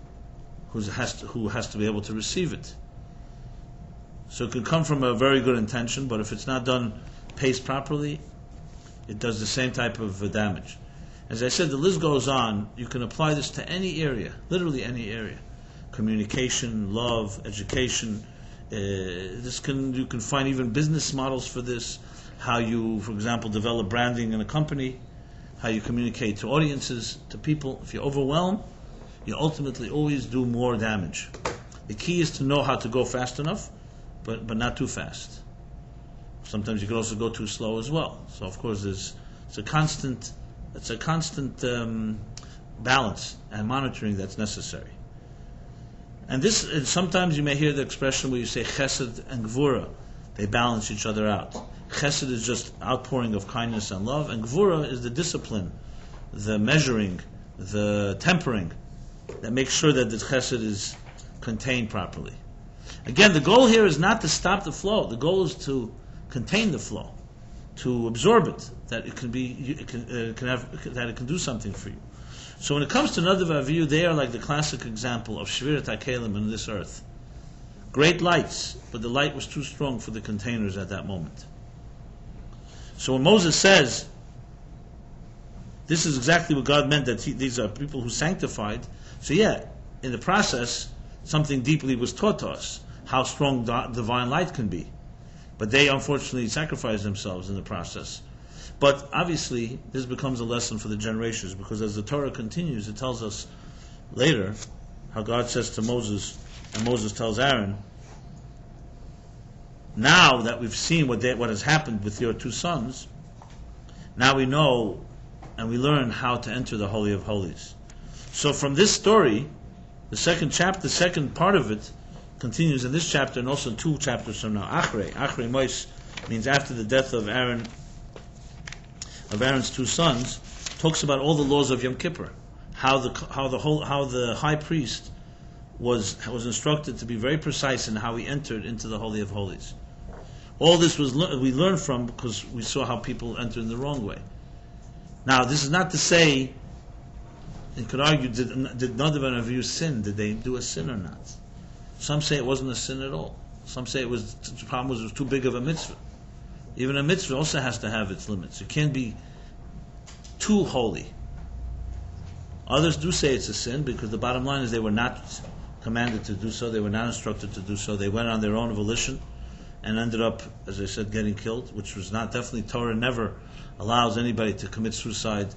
who has to be able to receive it. So it could come from a very good intention, but if it's not done, paced properly, it does the same type of damage. As I said, the list goes on. You can apply this to any area, literally any area. Communication, love, education. You can find even business models for this. How you, for example, develop branding in a company. How you communicate to audiences, to people. If you overwhelm, you ultimately always do more damage. The key is to know how to go fast enough, but not too fast. Sometimes you can also go too slow as well. So of course it's a constant balance and monitoring that's necessary. And sometimes you may hear the expression where you say chesed and gvura, they balance each other out. Chesed is just outpouring of kindness and love, and gvura is the discipline, the measuring, the tempering that makes sure that the chesed is contained properly. Again, the goal here is not to stop the flow. The goal is to contain the flow, to absorb it, that it can do something for you. So when it comes to Nadav Avihu, they are like the classic example of Shvirat HaKelim in this earth. Great lights, but the light was too strong for the containers at that moment. So when Moses says, this is exactly what God meant, that these are people who sanctified, so in the process, something deeply was taught to us, how strong divine light can be. But they unfortunately sacrificed themselves in the process. But obviously, this becomes a lesson for the generations, because as the Torah continues, it tells us later how God says to Moses, and Moses tells Aaron, now that we've seen what has happened with your two sons, now we know and we learn how to enter the Holy of Holies. So from this story, the second part of it, continues in this chapter and also 2 chapters from now. Achrei Mois means after the death of Aaron's two sons, talks about all the laws of Yom Kippur, how the high priest was instructed to be very precise in how he entered into the Holy of Holies. All this we learned from because we saw how people entered in the wrong way. Now, this is not to say, you could argue, did Nadav and Avihu sin? Did they do a sin or not? Some say it wasn't a sin at all. Some say the problem was it was too big of a mitzvah. Even a mitzvah also has to have its limits. It can't be too holy. Others do say it's a sin because the bottom line is they were not commanded to do so. They were not instructed to do so. They went on their own volition and ended up, as I said, getting killed, which was not definitely. Torah never allows anybody to commit suicide.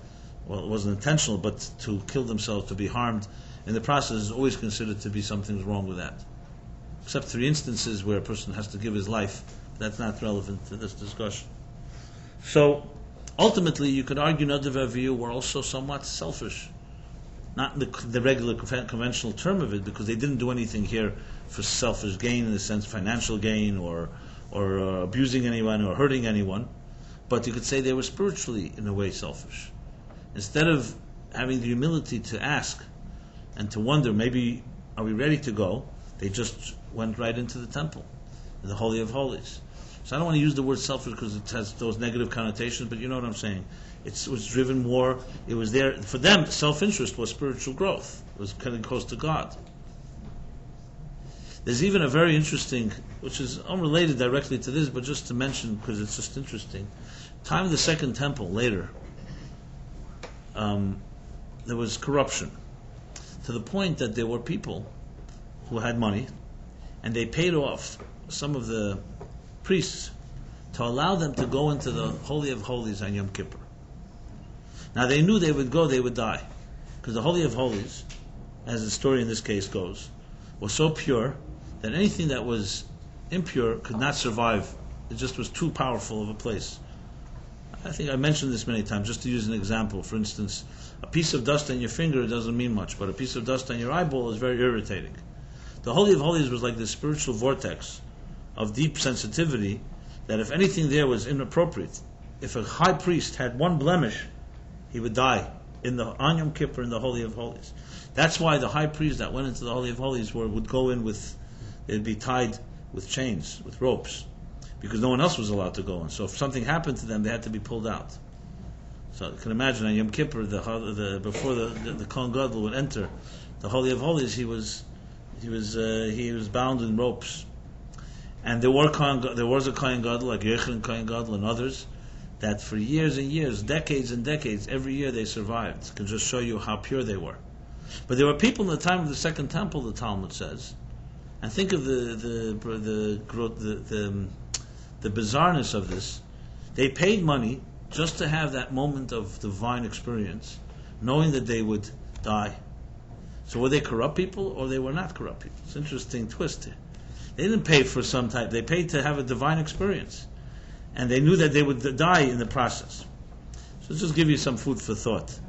Well, it wasn't intentional, but to kill themselves, to be harmed in the process is always considered to be something wrong with that. Except 3 instances where a person has to give his life. That's not relevant to this discussion. So, ultimately, you could argue Nadav and Avihu were also somewhat selfish. Not in the regular conventional term of it, because they didn't do anything here for selfish gain, in the sense financial gain, or abusing anyone, or hurting anyone. But you could say they were spiritually, in a way, selfish. Instead of having the humility to ask and to wonder, maybe, are we ready to go? They just went right into the temple, the Holy of Holies. So I don't want to use the word selfish because it has those negative connotations, but you know what I'm saying. It was driven more, it was there, for them, self-interest was spiritual growth. It was getting close to God. There's even a very interesting, which is unrelated directly to this, but just to mention because it's just interesting. Time of the Second Temple, later, there was corruption to the point that there were people who had money, and they paid off some of the priests to allow them to go into the Holy of Holies on Yom Kippur. Now they knew they would go, they would die, because the Holy of Holies, as the story in this case goes, was so pure that anything that was impure could not survive. It just was too powerful of a place. I think I mentioned this many times, just to use an example. For instance, a piece of dust on your finger doesn't mean much, but a piece of dust on your eyeball is very irritating. The Holy of Holies was like this spiritual vortex of deep sensitivity, that if anything there was inappropriate, if a high priest had one blemish, he would die on Yom Kippur in the Holy of Holies. That's why the high priests that went into the Holy of Holies would go in with, they'd be tied with chains, with ropes, because no one else was allowed to go in. So if something happened to them, they had to be pulled out. So you can imagine on Yom Kippur, before the Kohen Gadol would enter the Holy of Holies, he was bound in ropes. And there was a Kohen Gadol like Yechon Kohen Gadol and others that for years and years, decades and decades, every year they survived. It can just show you how pure they were. But there were people in the time of the Second Temple, the Talmud says, and think of the bizarreness of this. They paid money just to have that moment of divine experience, knowing that they would die. So were they corrupt people or they were not corrupt people? It's an interesting twist here. They didn't pay for some type, they paid to have a divine experience. And they knew that they would die in the process. So just give you some food for thought.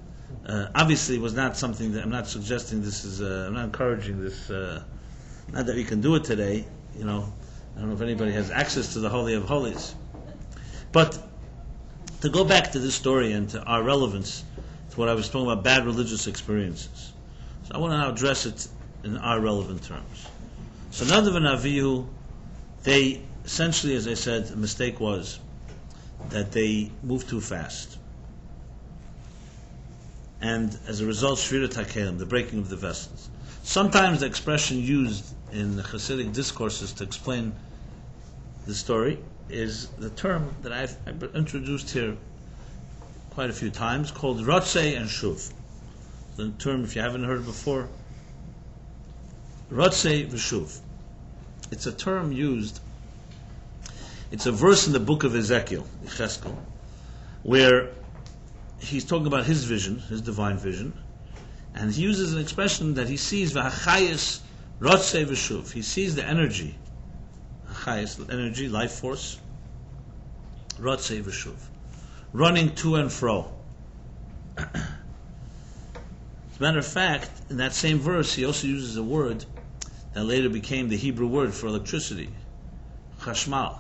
Obviously, it was not something that I'm not suggesting this is. I'm not encouraging this. Not that we can do it today. I don't know if anybody has access to the Holy of Holies. But to go back to this story and to our relevance to what I was talking about, bad religious experiences. So I want to now address it in our relevant terms. So Nadav and Avihu, they essentially, as I said, the mistake was that they moved too fast. And as a result, Shvirat HaKelim, the breaking of the vessels. Sometimes the expression used in the Hasidic discourses to explain the story is the term that I've introduced here quite a few times, called Rotzei and Shuv. The term, if you haven't heard it before, Rotzei v'Shuv. It's a term used, it's a verse in the book of Ezekiel, where he's talking about his vision, his divine vision, and he uses an expression that he sees v'hachayis rotzei v'shuv. He sees the energy, hachayis, energy, life force, rotzei v'shuv, running to and fro. As a matter of fact, in that same verse, he also uses a word that later became the Hebrew word for electricity, chashmal.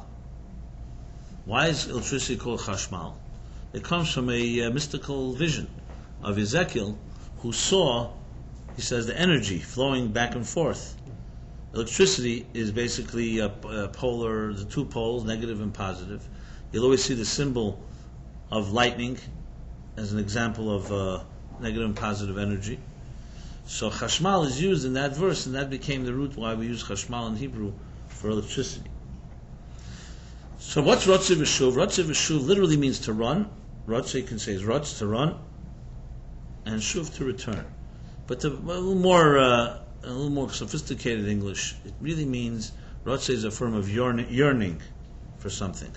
Why is electricity called chashmal? It comes from a mystical vision of Ezekiel, who saw, he says, the energy flowing back and forth. Electricity is basically a polar, the two poles, negative and positive. You'll always see the symbol of lightning as an example of negative and positive energy. So chashmal is used in that verse, and that became the root why we use chashmal in Hebrew for electricity. So what's rotzei v'shuv? Rotzei v'shuv literally means to run. Rotzei, you can say, is rotz, to run, and shuv, to return. But a little more sophisticated English, it really means rotzei is a form of yearning for something,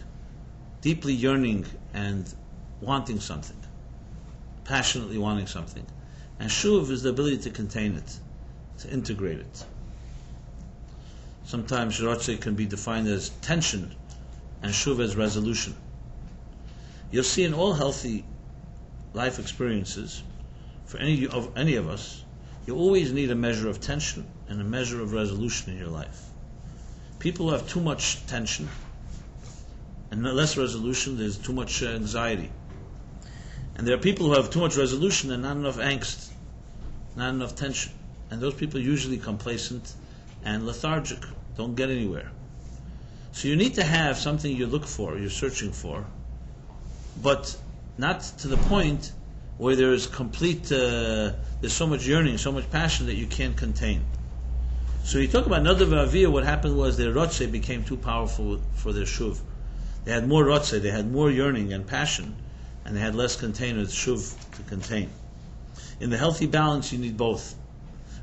deeply yearning and wanting something, passionately wanting something. And shuv is the ability to contain it, to integrate it. Sometimes rotzei can be defined as tension, and shuv as resolution. You'll see in all healthy life experiences, for any of us, you always need a measure of tension and a measure of resolution in your life. People who have too much tension and less resolution, there's too much anxiety. And there are people who have too much resolution and not enough angst, not enough tension. And those people are usually complacent and lethargic, don't get anywhere. So you need to have something you look for, you're searching for, but not to the point where there's complete, there's so much yearning, so much passion that you can't contain. So you talk about Nadav and Avihu, what happened was their Rotzeh became too powerful for their Shuv. They had more Rotzeh, they had more yearning and passion, and they had less containers, Shuv, to contain. In the healthy balance, you need both.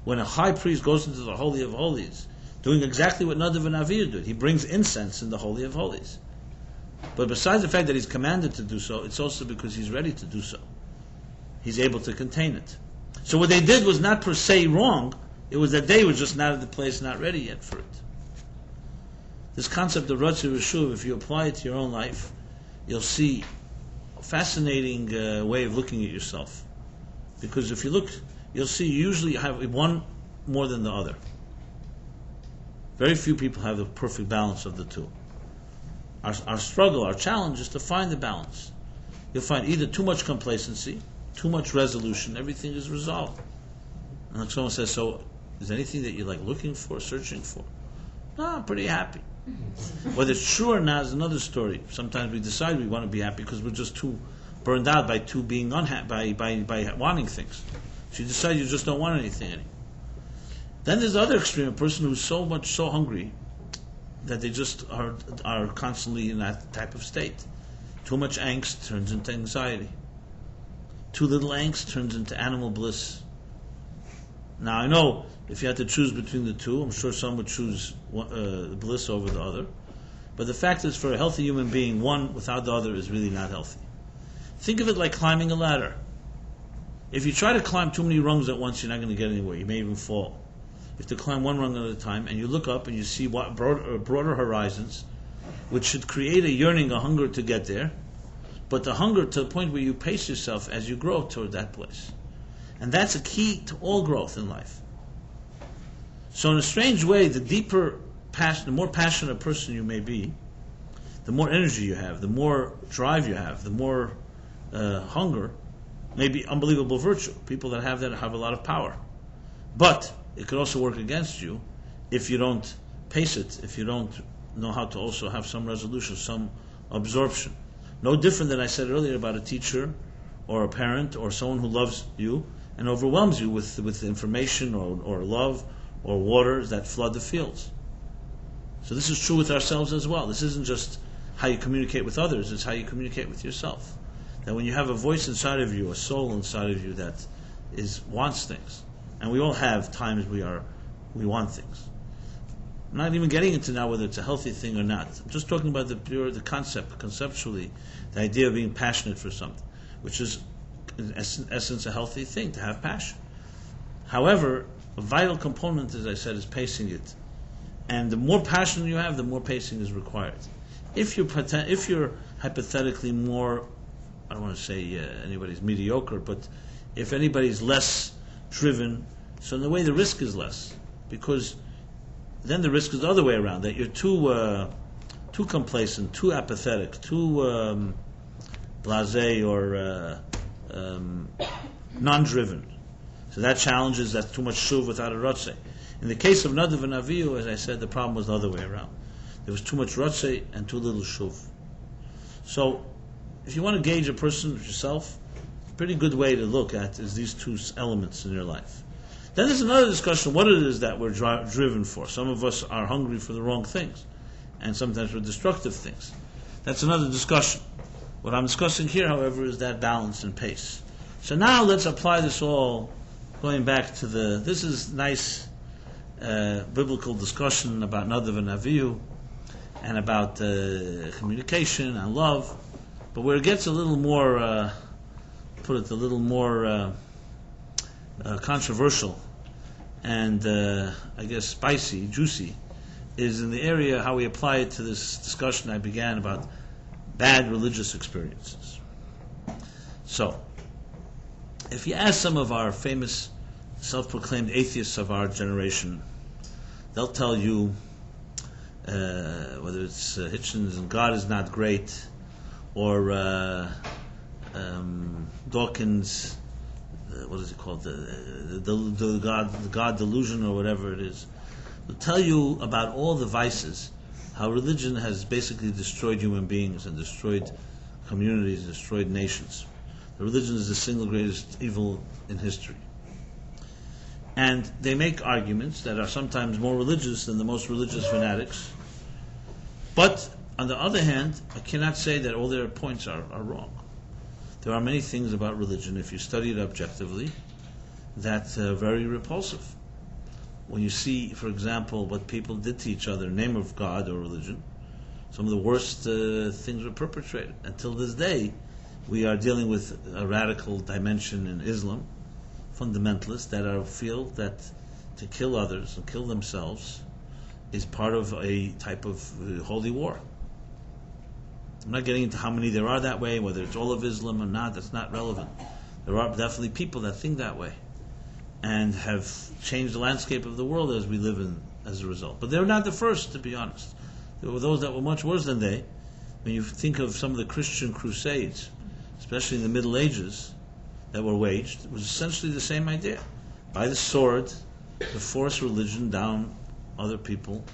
When a high priest goes into the Holy of Holies, doing exactly what Nadav and Avihu did, he brings incense in the Holy of Holies. But besides the fact that he's commanded to do so, it's also because he's ready to do so. He's able to contain it. So what they did was not per se wrong, it was that they were just not at the place, not ready yet for it. This concept of Ratzah Rishuv, if you apply it to your own life, you'll see a fascinating way of looking at yourself. Because if you look, you'll see you usually have one more than the other. Very few people have the perfect balance of the two. Our struggle, our challenge is to find the balance. You'll find either too much complacency, too much resolution, everything is resolved. And like someone says, so is there anything that you're like looking for, searching for? No, I'm pretty happy. Whether it's true or not is another story. Sometimes we decide we want to be happy because we're just too burned out by too being unhappy, by wanting things. So you decide you just don't want anything anymore. Then there's the other extreme, a person who's so hungry that they just are constantly in that type of state. Too much angst turns into anxiety. Too little angst turns into animal bliss. Now I know if you had to choose between the two, I'm sure some would choose bliss over the other. But the fact is, for a healthy human being, one without the other is really not healthy. Think of it like climbing a ladder. If you try to climb too many rungs at once, you're not going to get anywhere. You may even fall. You have to climb one rung at a time, and you look up and you see what broader horizons, which should create a yearning, a hunger to get there, but the hunger to the point where you pace yourself as you grow toward that place. And that's a key to all growth in life. So in a strange way, the deeper passion, the more passionate a person you may be, the more energy you have, the more drive you have, the more hunger, may be unbelievable virtue. People that have a lot of power. But it could also work against you if you don't pace it, if you don't know how to also have some resolution, some absorption. No different than I said earlier about a teacher or a parent or someone who loves you and overwhelms you with information or love or waters that flood the fields. So this is true with ourselves as well. This isn't just how you communicate with others, it's how you communicate with yourself. That when you have a voice inside of you, a soul inside of you that wants things, and we all have times we want things. I'm not even getting into now whether it's a healthy thing or not. I'm just talking about the concept, conceptually, the idea of being passionate for something, which is in essence a healthy thing, to have passion. However, a vital component, as I said, is pacing it. And the more passion you have, the more pacing is required. If you're hypothetically more, I don't want to say anybody's mediocre, but if anybody's less driven, so in a way the risk is less, because then the risk is the other way around, that you're too complacent, too apathetic, too blasé or non-driven. So that challenges, that's too much shuv without a rotzeh. In the case of Nadav and Avihu, as I said, the problem was the other way around. There was too much rotzeh and too little shuv. So if you want to gauge a person yourself, a pretty good way to look at is these two elements in your life. Then there's another discussion, what it is that we're driven for. Some of us are hungry for the wrong things, and sometimes for destructive things. That's another discussion. What I'm discussing here, however, is that balance and pace. So now let's apply this all, going back to this is nice biblical discussion about Nadav and Avihu, and about communication and love, but where it gets a little more, controversial and I guess spicy, juicy, is in the area how we apply it to this discussion I began about bad religious experiences. So, if you ask some of our famous self-proclaimed atheists of our generation, they'll tell you whether it's Hitchens and God is not great, or Dawkins, what is it called, the God delusion or whatever it is. They'll tell you about all the vices, how religion has basically destroyed human beings and destroyed communities, destroyed nations. The religion is the single greatest evil in history. And they make arguments that are sometimes more religious than the most religious fanatics. But, on the other hand, I cannot say that all their points are wrong. There are many things about religion, if you study it objectively, that are very repulsive. When you see, for example, what people did to each other in the name of God or religion, some of the worst things were perpetrated. Until this day, we are dealing with a radical dimension in Islam, fundamentalists that feel that to kill others and kill themselves is part of a type of holy war. I'm not getting into how many there are that way, whether it's all of Islam or not, that's not relevant. There are definitely people that think that way and have changed the landscape of the world as we live in as a result. But they're not the first, to be honest. There were those that were much worse than they. When you think of some of the Christian crusades, especially in the Middle Ages, that were waged, it was essentially the same idea. By the sword, to force religion down other people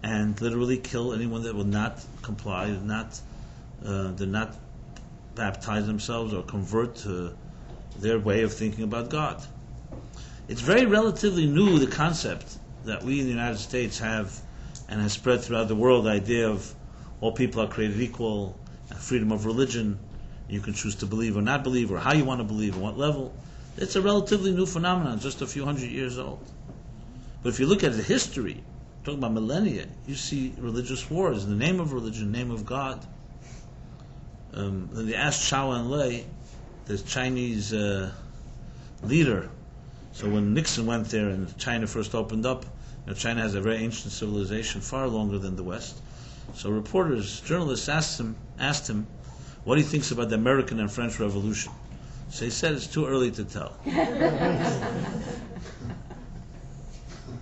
and literally kill anyone that will not comply, did not baptize themselves or convert to their way of thinking about God. It's very relatively new, the concept that we in the United States have and has spread throughout the world, the idea of all people are created equal, and freedom of religion, you can choose to believe or not believe, or how you want to believe, on what level. It's a relatively new phenomenon, just a few hundred years old. But if you look at the history, talking about millennia, you see religious wars in the name of religion, in the name of God. Then they asked Chao En-lei, the Chinese leader. So when Nixon went there and China first opened up, China has a very ancient civilization, far longer than the West. So reporters, journalists asked him what he thinks about the American and French Revolution. So he said it's too early to tell.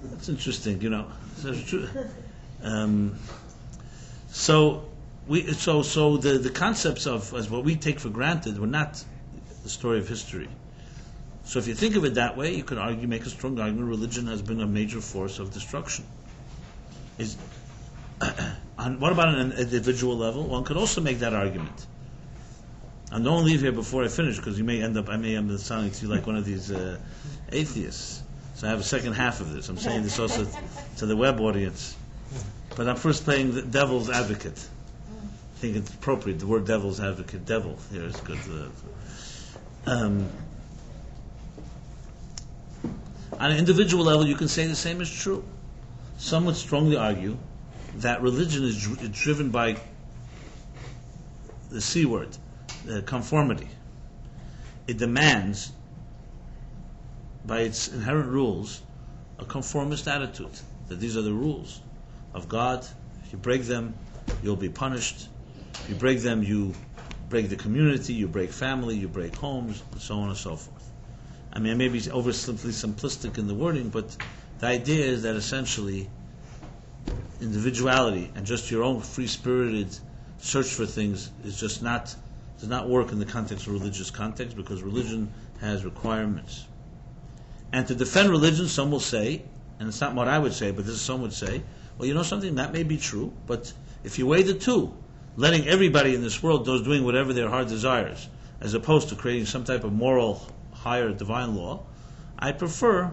That's interesting, So the concepts of as what we take for granted were not the story of history. So if you think of it that way, you could make a strong argument religion has been a major force of destruction. What about on an individual level? One could also make that argument. And don't leave here before I finish, because I may end up sounding to you like one of these atheists. So I have a second half of this. I'm saying this also to the web audience. But I'm first playing the devil's advocate. I think it's appropriate. The word devil's advocate, devil, here is good. On an individual level, you can say the same is true. Some would strongly argue that religion is driven by the C word, conformity. It demands, by its inherent rules, a conformist attitude, that these are the rules of God. If you break them, you'll be punished. If you break them, you break the community, you break family, you break homes, and so on and so forth. I mean, I may be simplistic in the wording, but the idea is that essentially individuality and just your own free-spirited search for things does not work in the context of religious context, because religion has requirements. And to defend religion, some will say, and it's not what I would say, but this is some would say, well, you know something, that may be true, but if you weigh the two, letting everybody in this world doing whatever their heart desires, as opposed to creating some type of moral, higher divine law, I prefer,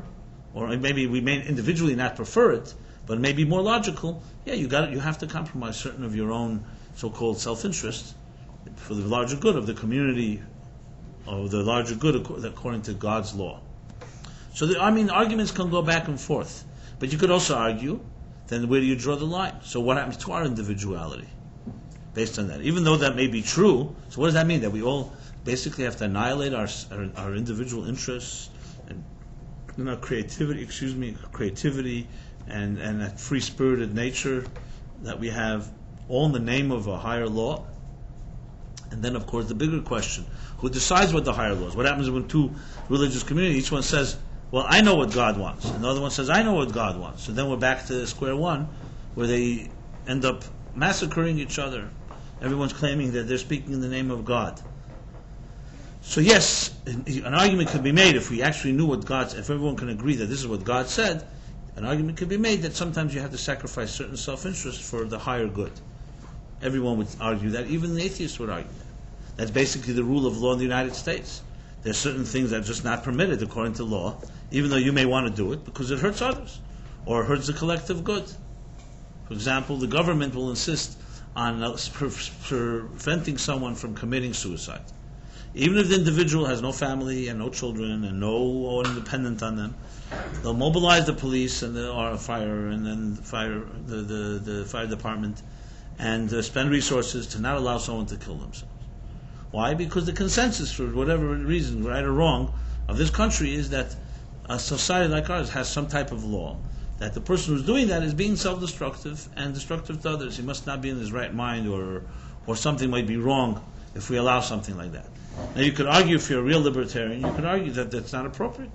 or maybe we may individually not prefer it, but it may be more logical, you have to compromise certain of your own so-called self-interest for the larger good of the community, or the larger good according to God's law. So arguments can go back and forth, but you could also argue, then where do you draw the line? So what happens to our individuality based on that? Even though that may be true, so what does that mean? That we all basically have to annihilate our individual interests and our creativity and that free-spirited nature that we have, all in the name of a higher law? And then, of course, the bigger question, who decides what the higher law is? What happens when two religious communities, each one says, well, I know what God wants, and the other one says, I know what God wants. So then we're back to square one, where they end up massacring each other. Everyone's claiming that they're speaking in the name of God. So yes, an argument could be made if we actually knew what God said, if everyone can agree that this is what God said, an argument could be made that sometimes you have to sacrifice certain self-interest for the higher good. Everyone would argue that, even the atheists would argue that. That's basically the rule of law in the United States. There's certain things that are just not permitted according to law, even though you may want to do it because it hurts others or it hurts the collective good. For example, the government will insist on preventing someone from committing suicide. Even if the individual has no family and no children and no one dependent on them, they'll mobilize the police and the fire and then the fire department and spend resources to not allow someone to kill themselves. Why? Because the consensus, for whatever reason, right or wrong, of this country is that a society like ours has some type of law that the person who's doing that is being self-destructive and destructive to others. He must not be in his right mind, or something might be wrong if we allow something like that. Now you could argue, if you're a real libertarian, you could argue that that's not appropriate,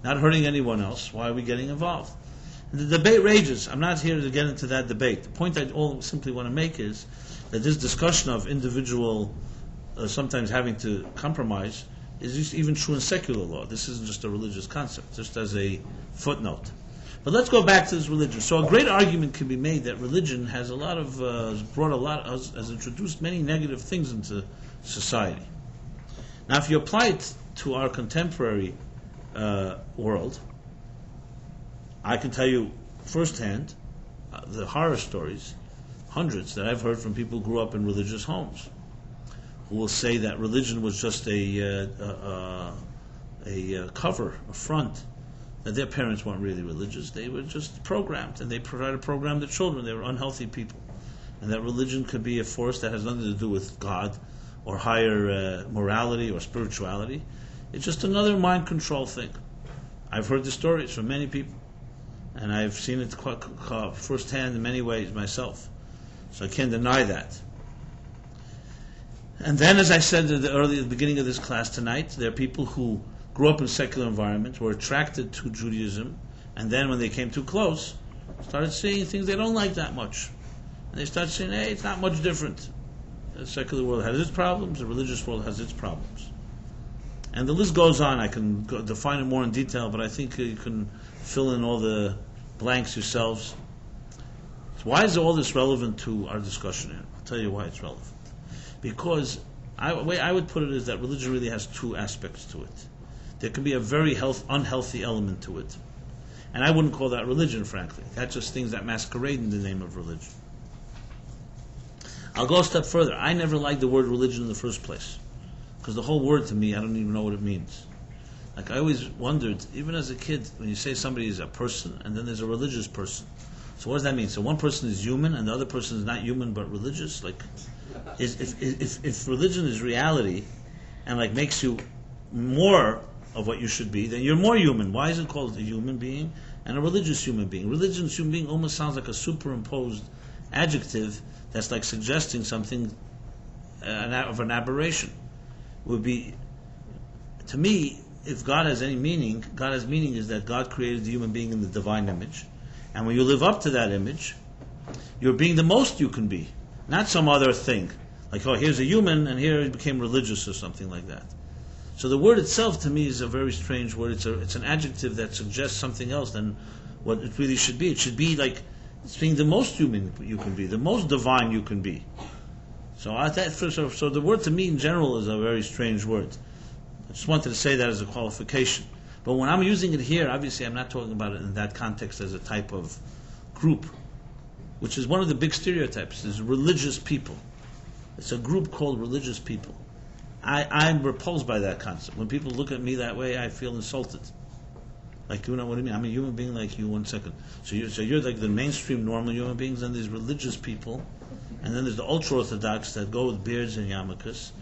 not hurting anyone else. Why are we getting involved? And the debate rages. I'm not here to get into that debate. The point I simply want to make is that this discussion of individual sometimes having to compromise is just even true in secular law. This isn't just a religious concept, just as a footnote. But let's go back to this religion. So a great argument can be made that religion has has introduced many negative things into society. Now, if you apply it to our contemporary world, I can tell you firsthand the horror stories, hundreds that I've heard from people who grew up in religious homes, who will say that religion was just a cover, a front, that their parents weren't really religious. They were just programmed, and they tried to program the children. They were unhealthy people. And that religion could be a force that has nothing to do with God or higher morality or spirituality. It's just another mind control thing. I've heard the stories from many people, and I've seen it firsthand in many ways myself. So I can't deny that. And then, as I said at the beginning of this class tonight, there are people who grew up in secular environments, were attracted to Judaism, and then when they came too close, started seeing things they don't like that much. And they start saying, hey, it's not much different. The secular world has its problems, the religious world has its problems. And the list goes on. I can define it more in detail, but I think you can fill in all the blanks yourselves. So why is all this relevant to our discussion here? I'll tell you why it's relevant. Because the way I would put it is that religion really has two aspects to it. There can be a very unhealthy element to it. And I wouldn't call that religion, frankly. That's just things that masquerade in the name of religion. I'll go a step further. I never liked the word religion in the first place. Because the whole word to me, I don't even know what it means. Like, I always wondered, even as a kid, when you say somebody is a person, and then there's a religious person. So what does that mean? So one person is human, and the other person is not human but religious? Like, if religion is reality, and like makes you more of what you should be, then you're more human. Why is it called a human being and a religious human being? Religious human being almost sounds like a superimposed adjective that's like suggesting something of an aberration. Would be, to me, if God has any meaning, God has meaning is that God created the human being in the divine image, and when you live up to that image, you're being the most you can be, not some other thing. Like, oh, here's a human, and here he became religious or something like that. So the word itself, to me, is a very strange word. It's an adjective that suggests something else than what it really should be. It should be like, it's being the most human you can be, the most divine you can be. So the word to me in general is a very strange word. I just wanted to say that as a qualification. But when I'm using it here, obviously I'm not talking about it in that context as a type of group, which is one of the big stereotypes, is religious people. It's a group called religious people. I'm repulsed by that concept. When people look at me that way, I feel insulted. Like, you know what I mean? I'm a human being like you, 1 second. So you're like the mainstream normal human beings, and there's religious people, and then there's the ultra-Orthodox that go with beards and yarmulkes,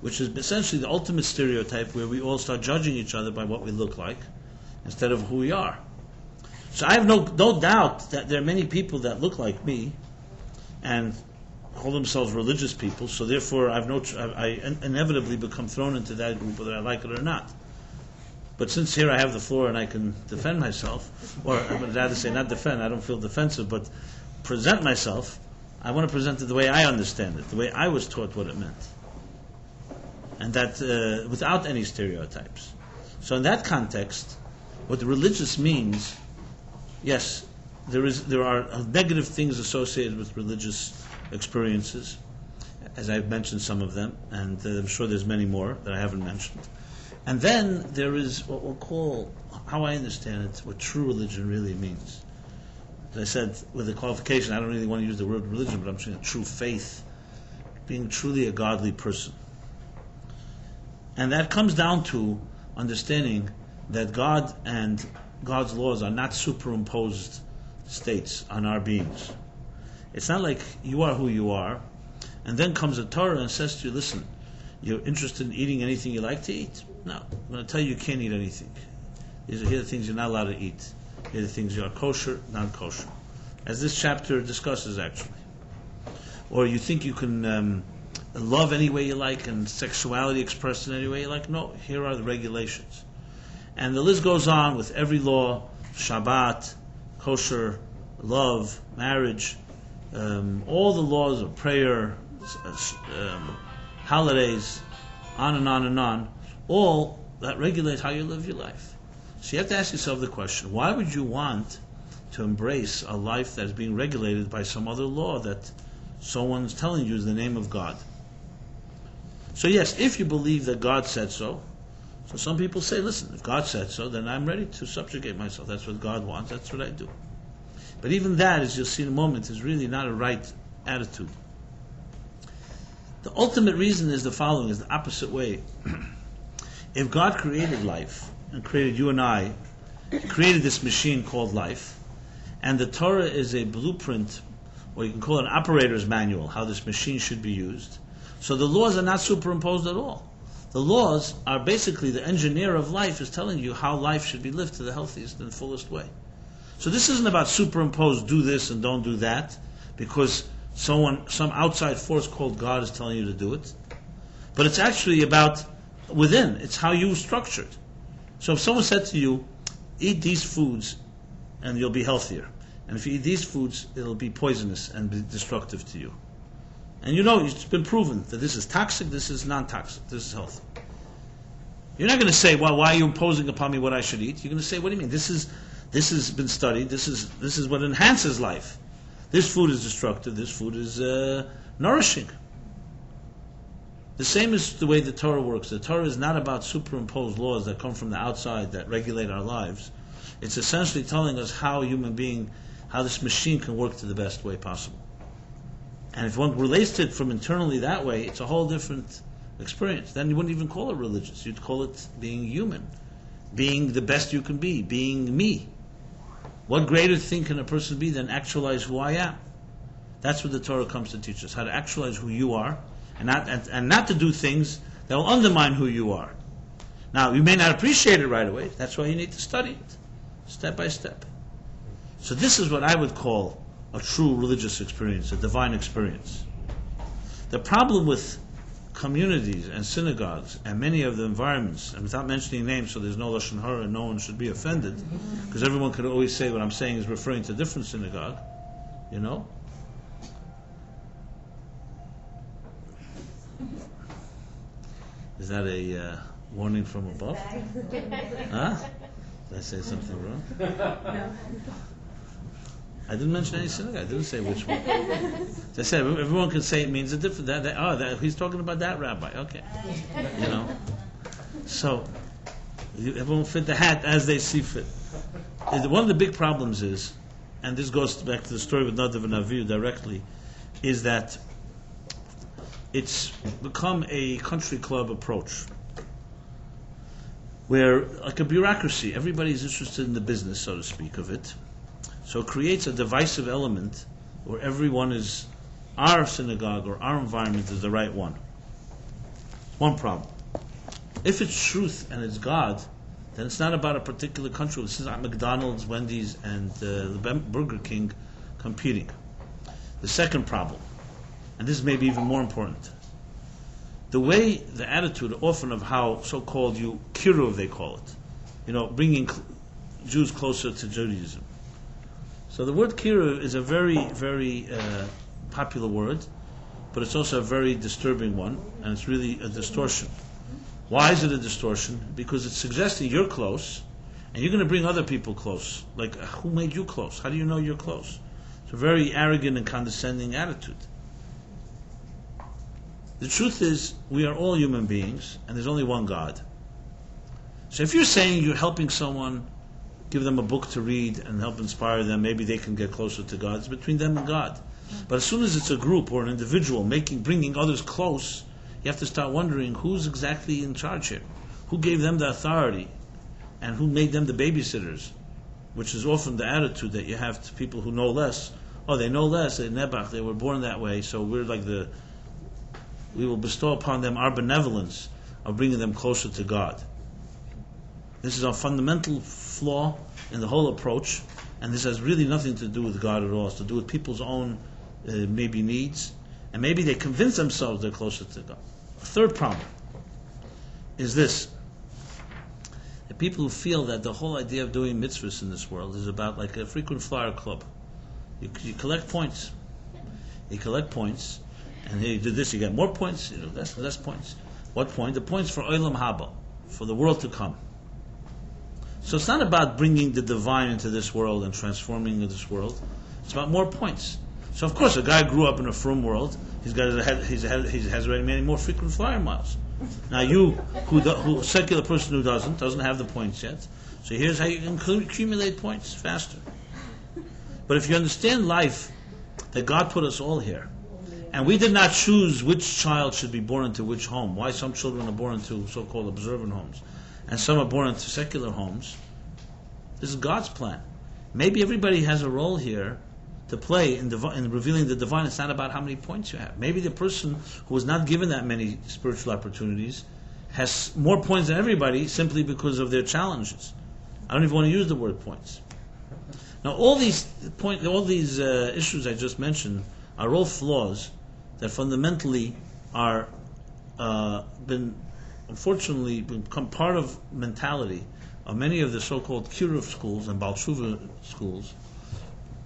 which is essentially the ultimate stereotype where we all start judging each other by what we look like instead of who we are. So I have no doubt that there are many people that look like me and call themselves religious people, so therefore I inevitably become thrown into that group whether I like it or not. But since here I have the floor and I can defend myself, or I would rather say not defend, I don't feel defensive, but present myself, I want to present it the way I understand it, the way I was taught what it meant. And that without any stereotypes. So in that context, what the religious means, yes, there are negative things associated with religious experiences, as I've mentioned some of them, and I'm sure there's many more that I haven't mentioned. And then there is what we'll call, how I understand it, what true religion really means. As I said, with the qualification, I don't really want to use the word religion, but I'm saying true faith, being truly a godly person. And that comes down to understanding that God and God's laws are not superimposed states on our beings. It's not like you are who you are, and then comes a Torah and says to you, listen, you're interested in eating anything you like to eat? No, I'm going to tell you can't eat anything. Here are the things you're not allowed to eat. Here are the things you are kosher, non-kosher. As this chapter discusses, actually. Or you think you can love any way you like and sexuality expressed in any way you like? No, here are the regulations. And the list goes on with every law, Shabbat, kosher, love, marriage, all the laws of prayer, holidays, on and on and on, all that regulate how you live your life. So you have to ask yourself the question, why would you want to embrace a life that is being regulated by some other law that someone's telling you is the name of God? So yes, if you believe that God said so some people say, listen, if God said so, then I'm ready to subjugate myself. That's what God wants, that's what I do. But even that, as you'll see in a moment, is really not a right attitude. The ultimate reason is the following, is the opposite way. If God created life, and created you and I, He created this machine called life, and the Torah is a blueprint, or you can call it an operator's manual, how this machine should be used. So the laws are not superimposed at all. The laws are basically the engineer of life is telling you how life should be lived to the healthiest and fullest way. So this isn't about superimposed, do this and don't do that, because some outside force called God is telling you to do it. But it's actually about within. It's how you structured. So if someone said to you, eat these foods and you'll be healthier. And if you eat these foods, it'll be poisonous and be destructive to you. And you know, it's been proven that this is toxic, this is non-toxic, this is healthy. You're not going to say, well, why are you imposing upon me what I should eat? You're going to say, what do you mean? This has been studied, this is what enhances life. This food is destructive, this food is nourishing. The same is the way the Torah works. The Torah is not about superimposed laws that come from the outside that regulate our lives. It's essentially telling us how how this machine can work to the best way possible. And if one relates to it from internally that way, it's a whole different experience. Then you wouldn't even call it religious. You'd call it being human, being the best you can be, being me. What greater thing can a person be than actualize who I am? That's what the Torah comes to teach us, how to actualize who you are, and not to do things that will undermine who you are. Now, you may not appreciate it right away. That's why you need to study it, step by step. So this is what I would call a true religious experience, a divine experience. The problem with communities and synagogues and many of the environments, and without mentioning names so there's no Lashon Hara and no one should be offended, because everyone could always say what I'm saying is referring to a different synagogue, you know? Is that a warning from above? Huh? Did I say something wrong? No. I didn't mention any synagogue. I didn't say which one. As I said, everyone can say it means a different. He's talking about that rabbi. Okay, you know. So everyone fit the hat as they see fit. One of the big problems is, and this goes back to the story with Nadav and Avihu directly, is that it's become a country club approach, where like a bureaucracy, everybody's interested in the business, so to speak, of it. So it creates a divisive element where everyone is, our synagogue or our environment is the right one. One problem. If it's truth and it's God, then it's not about a particular country. This is not McDonald's, Wendy's, and the Burger King competing. The second problem, and this may be even more important, the way, the attitude often of how so-called kiruv they call it, bringing Jews closer to Judaism. So the word kiruv is a very, very popular word, but it's also a very disturbing one, and it's really a distortion. Why is it a distortion? Because it's suggesting you're close, and you're going to bring other people close. Like, who made you close? How do you know you're close? It's a very arrogant and condescending attitude. The truth is, we are all human beings, and there's only one God. So if you're saying you're helping someone, give them a book to read and help inspire them, maybe they can get closer to God. It's between them and God. But as soon as it's a group or an individual bringing others close, you have to start wondering who's exactly in charge here. Who gave them the authority? And who made them the babysitters? Which is often the attitude that you have to people who know less. Oh, they know less, they're nebach, they were born that way, so we will bestow upon them our benevolence of bringing them closer to God. This is a fundamental flaw in the whole approach, and this has really nothing to do with God at all. It's to do with people's own maybe needs, and maybe they convince themselves they're closer to God. A third problem is this: the people who feel that the whole idea of doing mitzvahs in this world is about like a frequent flyer club. You collect points. You collect points, and you do this, you get more points, you do less points. What point? The points for Olam Haba, for the world to come. So it's not about bringing the divine into this world and transforming this world. It's about more points. So of course, a guy grew up in a frum world. He has already many more frequent flyer miles. Now you, who secular person who doesn't have the points yet. So here's how you can accumulate points faster. But if you understand life, that God put us all here, and we did not choose which child should be born into which home. Why some children are born into so-called observant homes, and some are born into secular homes. This is God's plan. Maybe everybody has a role here to play in revealing the divine. It's not about how many points you have. Maybe the person who was not given that many spiritual opportunities has more points than everybody simply because of their challenges. I don't even want to use the word points. Now, all these issues I just mentioned are all flaws that fundamentally are unfortunately become part of mentality of many of the so-called Kiruv schools and Baal Tshuva schools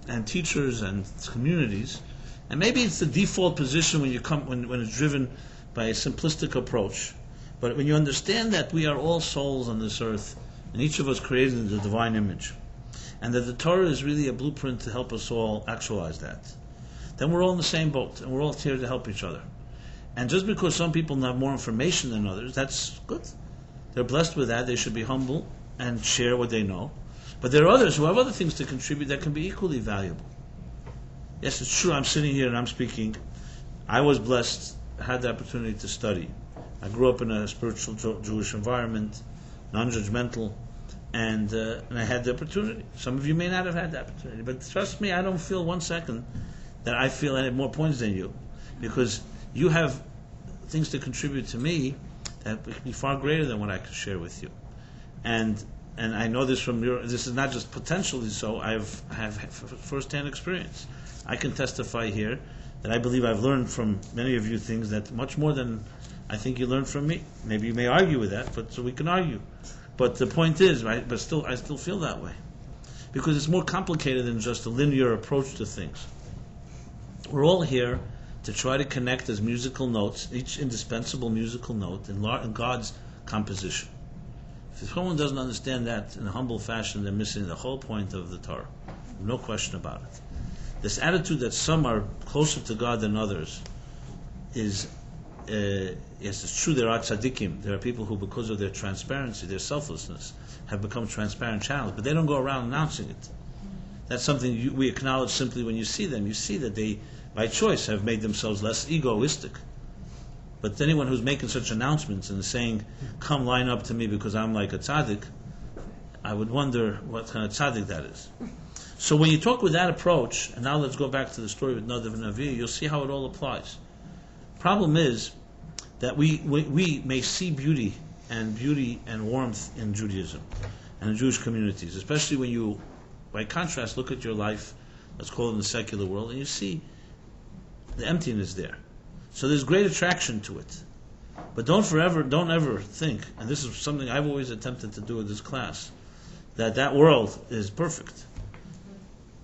and teachers and communities. And maybe it's the default position when it's driven by a simplistic approach. But when you understand that we are all souls on this earth, and each of us created in the divine image, and that the Torah is really a blueprint to help us all actualize that, then we're all in the same boat, and we're all here to help each other. And just because some people have more information than others, that's good. They're blessed with that. They should be humble and share what they know. But there are others who have other things to contribute that can be equally valuable. Yes, it's true, I'm sitting here and I'm speaking. I was blessed, had the opportunity to study. I grew up in a spiritual Jewish environment, non-judgmental, and I had the opportunity. Some of you may not have had the opportunity, but trust me, I don't feel 1 second that I feel I have more points than you, because you have things to contribute to me that can be far greater than what I can share with you. And I know this from this is not just potentially so, I have first-hand experience. I can testify here that I believe I've learned from many of you things that much more than I think you learned from me. Maybe you may argue with that, but so we can argue. But the point is, right, I still feel that way. Because it's more complicated than just a linear approach to things. We're all here to try to connect as musical notes, each indispensable musical note in God's composition. If someone doesn't understand that in a humble fashion, they're missing the whole point of the Torah. No question about it. This attitude that some are closer to God than others is, yes, it's true, there are tzaddikim. There are people who, because of their transparency, their selflessness, have become transparent channels, but they don't go around announcing it. That's something we acknowledge simply when you see them. You see that they, by choice, have made themselves less egoistic. But anyone who's making such announcements and saying, come line up to me because I'm like a tzaddik, I would wonder what kind of tzaddik that is. So when you talk with that approach, and now let's go back to the story with Nadav and Avihu, you'll see how it all applies. Problem is that we may see beauty and warmth in Judaism and in Jewish communities, especially when you, by contrast, look at your life, let's call it in the secular world, and you see the emptiness there. So there's great attraction to it. But don't ever think, and this is something I've always attempted to do in this class, that world is perfect.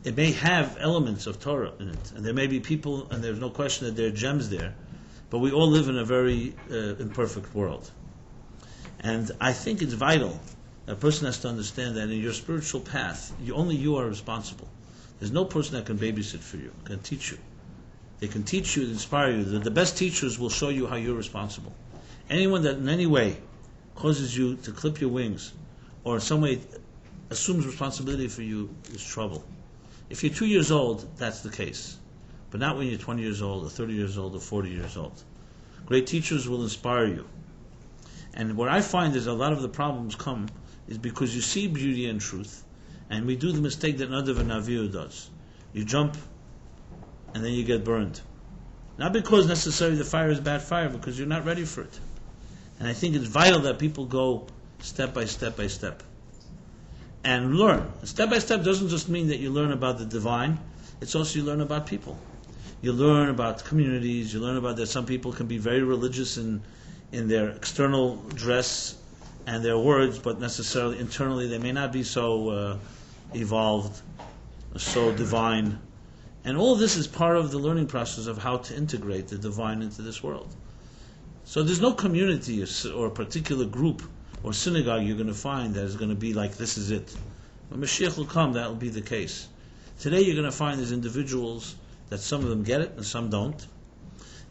It may have elements of Torah in it, and there may be people, and there's no question that there are gems there, but we all live in a very imperfect world. And I think it's vital that a person has to understand that in your spiritual path, only you are responsible. There's no person that can babysit for you, can teach you. They can teach you and inspire you. The best teachers will show you how you're responsible. Anyone that in any way causes you to clip your wings, or in some way assumes responsibility for you, is trouble. If you're 2 years old, that's the case. But not when you're 20 years old, or 30 years old, or 40 years old. Great teachers will inspire you. And what I find is a lot of the problems come is because you see beauty and truth, and we do the mistake that Nadav and Avihu does. You jump, and then you get burned. Not because necessarily the fire is bad fire, because you're not ready for it. And I think it's vital that people go step by step by step. And learn. Step by step doesn't just mean that you learn about the divine, it's also you learn about people. You learn about communities, you learn about that some people can be very religious in their external dress and their words, but necessarily internally they may not be so evolved, so divine. And all this is part of the learning process of how to integrate the divine into this world. So there's no community or a particular group or synagogue you're going to find that is going to be like, this is it. When Mashiach will come, that will be the case. Today you're going to find there's individuals that some of them get it and some don't.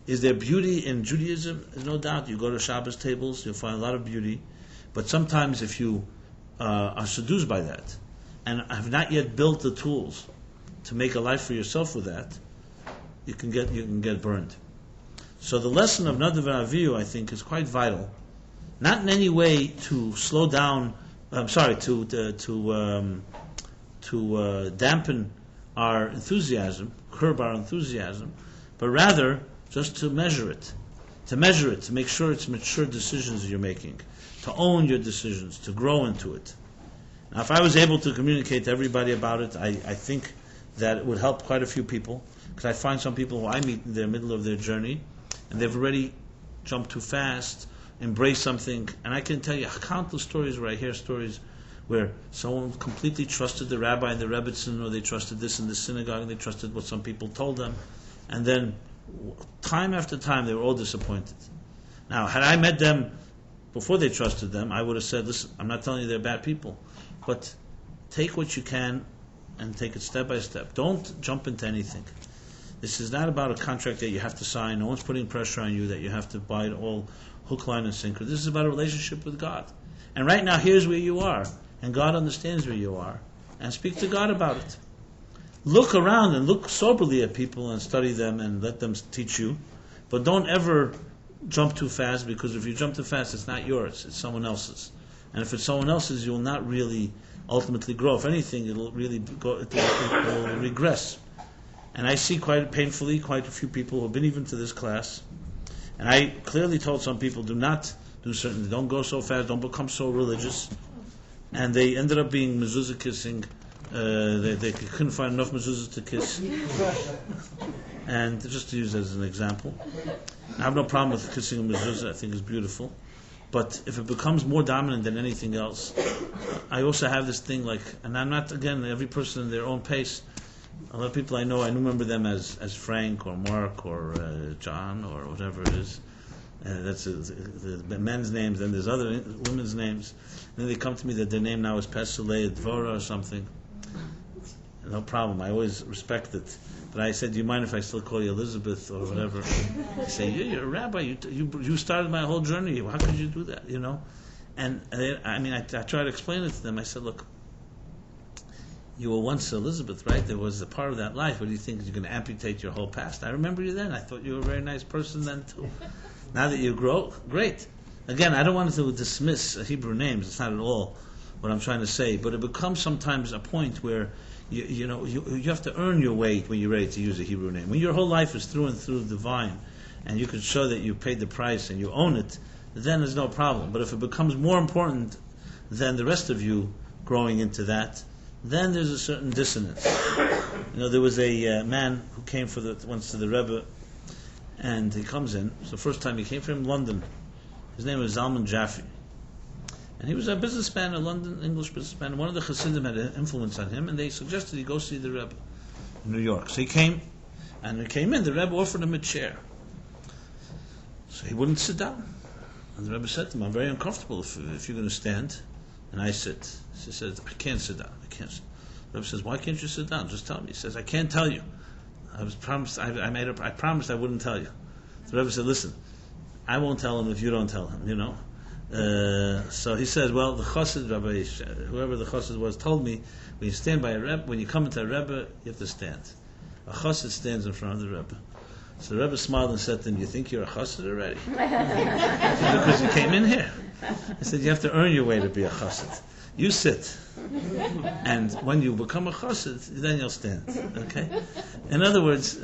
Is there beauty in Judaism? There's no doubt. You go to Shabbos tables, you'll find a lot of beauty. But sometimes if you are seduced by that and have not yet built the tools to make a life for yourself with that, you can get burned. So the lesson of Nadav and Avihu, I think, is quite vital. Not in any way to slow down. To dampen our enthusiasm, curb our enthusiasm, but rather just to measure it, to make sure it's mature decisions you're making, to own your decisions, to grow into it. Now, if I was able to communicate to everybody about it, I think that it would help quite a few people, because I find some people who I meet in the middle of their journey, and they've already jumped too fast, embraced something, and I can tell you countless stories where I hear stories where someone completely trusted the rabbi and the rebbitzin, or they trusted this in the synagogue, and they trusted what some people told them, and then time after time they were all disappointed. Now, had I met them before they trusted them, I would have said, listen, I'm not telling you they're bad people, but take what you can and take it step by step. Don't jump into anything. This is not about a contract that you have to sign. No one's putting pressure on you that you have to buy it all hook, line, and sinker. This is about a relationship with God. And right now, here's where you are. And God understands where you are. And speak to God about it. Look around and look soberly at people and study them and let them teach you. But don't ever jump too fast, because if you jump too fast, it's not yours. It's someone else's. And if it's someone else's, you will not really ultimately grow. If anything, it will regress. And I see quite painfully quite a few people who have been even to this class. And I clearly told some people, do not do certain, don't go so fast, don't become so religious. And they ended up being mezuzah kissing. They couldn't find enough mezuzahs to kiss. And just to use as an example, I have no problem with kissing a mezuzah. I think it's beautiful. But if it becomes more dominant than anything else, I also have this thing like, and I'm not, again, every person in their own pace. A lot of people I remember them as Frank or Mark or John or whatever it is. That's the men's names, and there's other women's names. And then they come to me that their name now is Pesulei Dvora or something. No problem, I always respect it. But I said, do you mind if I still call you Elizabeth or whatever? I say, you're a rabbi, you started my whole journey, how could you do that, And I try to explain it to them. I said, look, you were once Elizabeth, right? There was a part of that life. What do you think? You're going to amputate your whole past? I remember you then. I thought you were a very nice person then too. Now that you grow, great. Again, I don't want to dismiss Hebrew names. It's not at all what I'm trying to say. But it becomes sometimes a point where you have to earn your way when you're ready to use a Hebrew name. When your whole life is through and through divine, and you can show that you paid the price and you own it, then there's no problem. But if it becomes more important than the rest of you growing into that, then there's a certain dissonance. There was a man who came once to the Rebbe, and he comes in. So first time he came from London. His name was Zalman Jaffe. And he was a businessman, a London English businessman. One of the Hasidim had an influence on him, and they suggested he go see the Rebbe in New York. So he came, and when he came in, the Rebbe offered him a chair. So he wouldn't sit down. And the Rebbe said to him, I'm very uncomfortable if you're going to stand, and I sit. He said, I can't sit down. I can't. The Rebbe says, why can't you sit down? Just tell me. He says, I can't tell you. I promised I wouldn't tell you. The Rebbe said, listen, I won't tell him if you don't tell him, So he says, well, the chassid, whoever the chassid was, told me, when you stand by a Rebbe, when you come into a Rebbe, you have to stand. A chassid stands in front of the Rebbe. So the Rebbe smiled and said to him, you think you're a chassid already? Because you came in here. I said, you have to earn your way to be a chassid. You sit. And when you become a chassid, then you'll stand. Okay? In other words,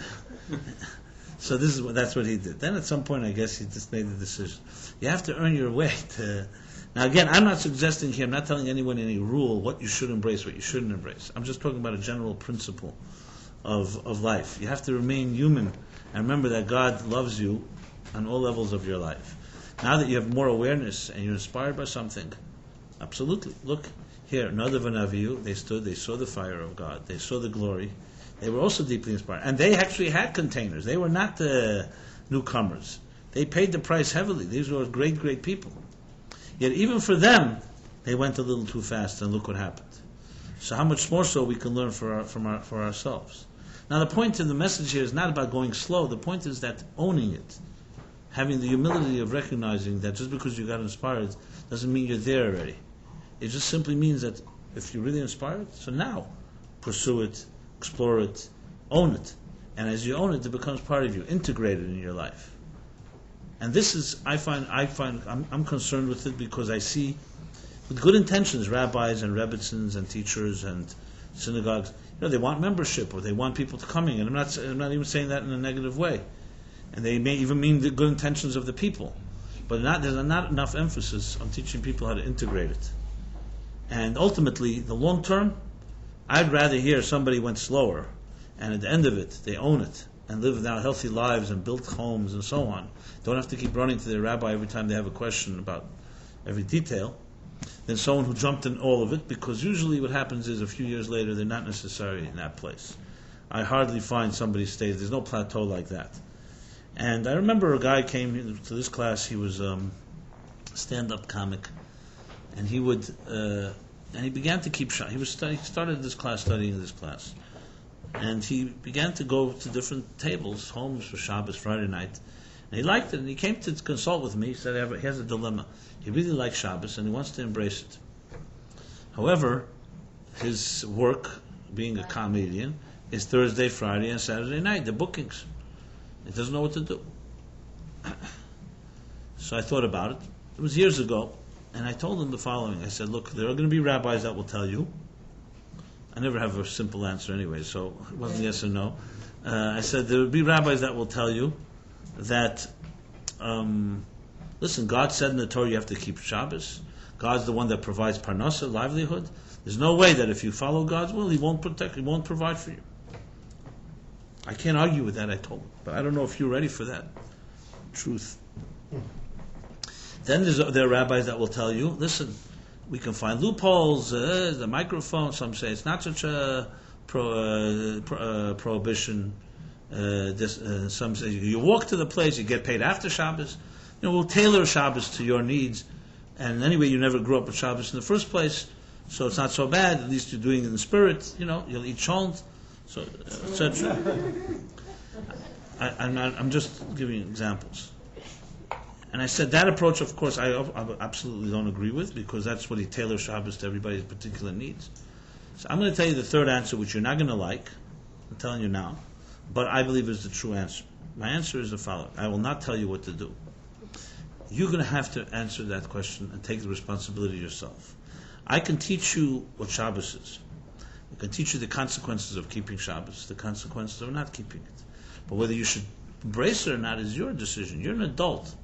so that's what he did. Then at some point, I guess he just made the decision. You have to earn your way to... Now again, I'm not suggesting here, I'm not telling anyone any rule, what you should embrace, what you shouldn't embrace. I'm just talking about a general principle of life. You have to remain human and remember that God loves you on all levels of your life. Now that you have more awareness and you're inspired by something, absolutely. Look, here, another Vanaviyu, they saw the fire of God, they saw the glory. They were also deeply inspired. And they actually had containers. They were not newcomers. They paid the price heavily. These were great, great people. Yet even for them, they went a little too fast, and look what happened. So how much more so we can learn for ourselves. Now the point of the message here is not about going slow. The point is that owning it, having the humility of recognizing that just because you got inspired doesn't mean you're there already. It just simply means that if you're really inspired, so now pursue it, explore it, own it. And as you own it, it becomes part of you, integrated in your life. And this is, I'm concerned with it because I see, with good intentions, rabbis and rebbitzins and teachers and synagogues, they want membership or they want people to come in. And I'm not even saying that in a negative way. And they may even mean the good intentions of the people. But there's not enough emphasis on teaching people how to integrate it. And ultimately, the long term, I'd rather hear somebody went slower, and at the end of it, they own it, and live now healthy lives and built homes and so on. Don't have to keep running to their rabbi every time they have a question about every detail, than someone who jumped in all of it, because usually what happens is a few years later, they're not necessarily in that place. I hardly find somebody stays, there's no plateau like that. And I remember a guy came to this class, he was a stand-up comic, and he would, and he began to keep shot. He started this class, studying this class. And he began to go to different tables, homes for Shabbos, Friday night. And he liked it, and he came to consult with me. He said he has a dilemma. He really likes Shabbos, and he wants to embrace it. However, his work, being a comedian, is Thursday, Friday, and Saturday night, the bookings. He doesn't know what to do. So I thought about it. It was years ago, and I told him the following. I said, look, there are going to be rabbis that will tell you. I never have a simple answer anyway, so it wasn't yes or no. I said, there will be rabbis that will tell you that, listen, God said in the Torah you have to keep Shabbos. God's the one that provides parnasa, livelihood. There's no way that if you follow God's will, He won't protect, He won't provide for you. I can't argue with that, I told him. But I don't know if you're ready for that. Truth. Then there are rabbis that will tell you, listen, we can find loopholes, the microphone, some say it's not such a prohibition. Some say you walk to the place, you get paid after Shabbos. We'll tailor Shabbos to your needs. And anyway, you never grew up with Shabbos in the first place, so it's not so bad. At least you're doing it in the spirit. You'll eat sholent, so etc. I'm just giving examples. And I said that approach, of course, I absolutely don't agree with, because that's what he tailors Shabbos to everybody's particular needs. So I'm going to tell you the third answer, which you're not going to like. I'm telling you now, but I believe is the true answer. My answer is the following: I will not tell you what to do. You're going to have to answer that question and take the responsibility yourself. I can teach you what Shabbos is. I can teach you the consequences of keeping Shabbos, the consequences of not keeping it. But whether you should embrace it or not is your decision. You're an adult,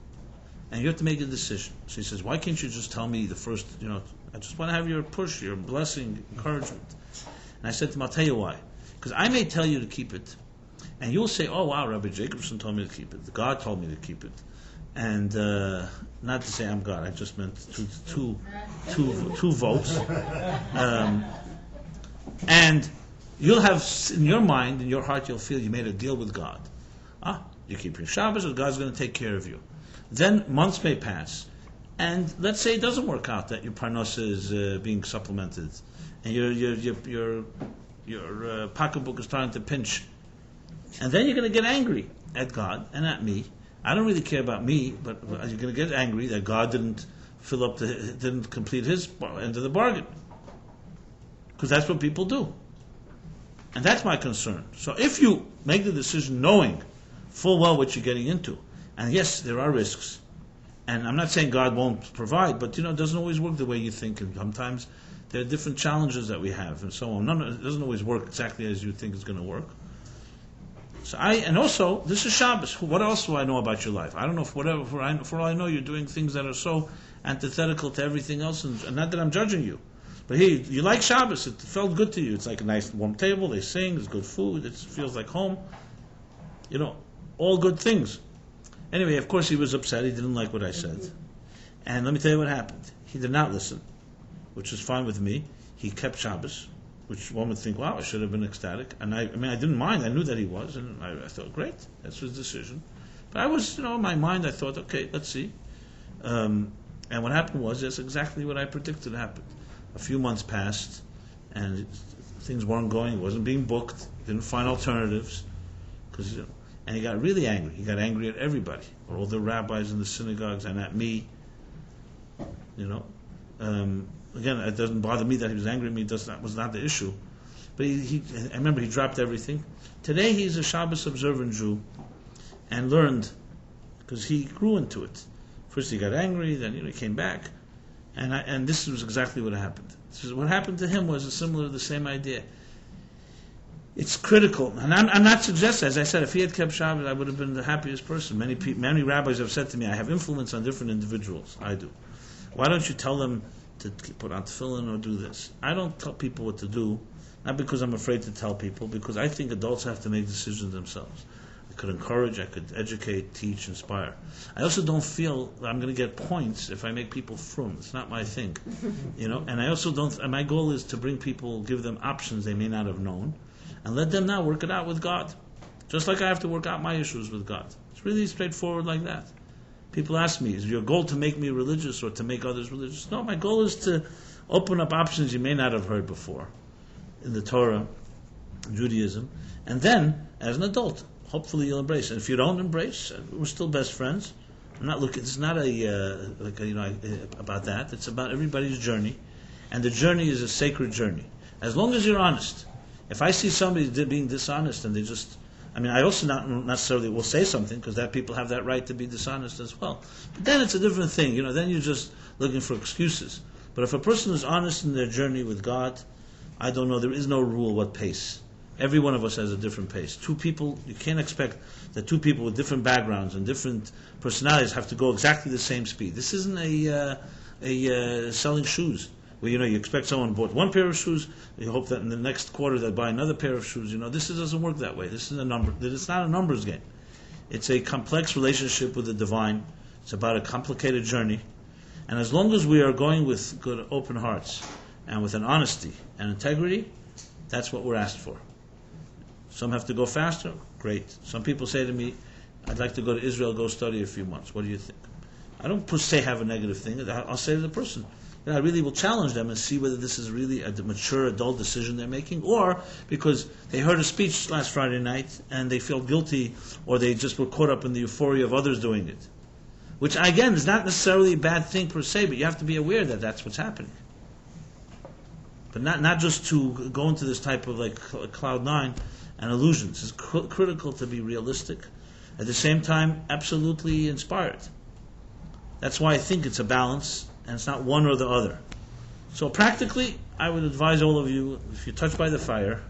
and you have to make a decision. So he says, why can't you just tell me the first, I just want to have your push, your blessing, encouragement. And I said to him, I'll tell you why. Because I may tell you to keep it, and you'll say, oh wow, Rabbi Jacobson told me to keep it. God told me to keep it. And not to say I'm God, I just meant two votes. And you'll have, in your mind, in your heart, you'll feel you made a deal with God. You keep your Shabbos, and God's going to take care of you. Then months may pass, and let's say it doesn't work out, that your parnasa is being supplemented, and your pocketbook is starting to pinch, and then you're going to get angry at God and at me. I don't really care about me, but you're going to get angry that God didn't didn't complete his end of the bargain. Because that's what people do. And that's my concern. So if you make the decision knowing full well what you're getting into, and yes, there are risks, and I'm not saying God won't provide, but it doesn't always work the way you think, and sometimes there are different challenges that we have, and so on. It doesn't always work exactly as you think it's going to work. And also, this is Shabbos. What else do I know about your life? I don't know. For all I know, you're doing things that are so antithetical to everything else, and not that I'm judging you. But hey, you like Shabbos. It felt good to you. It's like a nice warm table. They sing. There's good food. It feels like home. All good things. Anyway, of course he was upset. He didn't like what I said. And let me tell you what happened. He did not listen, which is fine with me. He kept Shabbos, which one would think, wow, I should have been ecstatic. And I didn't mind. I knew that he was. And I thought, great. That's his decision. But I was, in my mind, I thought, okay, let's see. And what happened was, that's exactly what I predicted happened. A few months passed, and things weren't going. It wasn't being booked. Didn't find alternatives, and he got really angry. He got angry at everybody, all the rabbis in the synagogues, and at me. Again, it doesn't bother me that he was angry at me. That was not the issue. But I remember he dropped everything. Today he's a Shabbos observant Jew, and learned, because he grew into it. First he got angry, then he came back. And this was exactly what happened. What happened to him was similar to the same idea. It's critical, and I'm not suggesting. As I said, if he had kept Shabbos, I would have been the happiest person. Many rabbis have said to me, "I have influence on different individuals." I do. Why don't you tell them to put on tefillin or do this? I don't tell people what to do, not because I'm afraid to tell people, because I think adults have to make decisions themselves. I could encourage, I could educate, teach, inspire. I also don't feel that I'm going to get points if I make people frum. It's not my thing, And I also don't. And my goal is to bring people, give them options they may not have known, and let them now work it out with God, just like I have to work out my issues with God. It's really straightforward like that. People ask me, "Is your goal to make me religious or to make others religious?" No, my goal is to open up options you may not have heard before in the Torah, Judaism, and then as an adult. Hopefully you'll embrace. And if you don't embrace, we're still best friends. I'm not looking. It's not about that. It's about everybody's journey, and the journey is a sacred journey. As long as you're honest. If I see somebody being dishonest and I also not necessarily will say something, because that people have that right to be dishonest as well. But then it's a different thing. Then you're just looking for excuses. But if a person is honest in their journey with God, I don't know. There is no rule what pace. Every one of us has a different pace. Two people, you can't expect that two people with different backgrounds and different personalities have to go exactly the same speed. This isn't a selling shoes, where you expect someone bought one pair of shoes, you hope that in the next quarter they'll buy another pair of shoes. This doesn't work that way. This is a number. It's not a numbers game. It's a complex relationship with the divine. It's about a complicated journey, and as long as we are going with good, open hearts and with an honesty and integrity, that's what we're asked for. Some have to go faster. Great. Some people say to me, I'd like to go to Israel, go study a few months. What do you think? I don't per se have a negative thing. I'll say to the person, I really will challenge them and see whether this is really a mature adult decision they're making, or because they heard a speech last Friday night and they feel guilty, or they just were caught up in the euphoria of others doing it. Which, again, is not necessarily a bad thing per se, but you have to be aware that that's what's happening. But not just to go into this type of cloud nine and illusions. It's critical to be realistic. At the same time, absolutely inspired. That's why I think it's a balance, and it's not one or the other. So practically, I would advise all of you, if you're touched by the fire,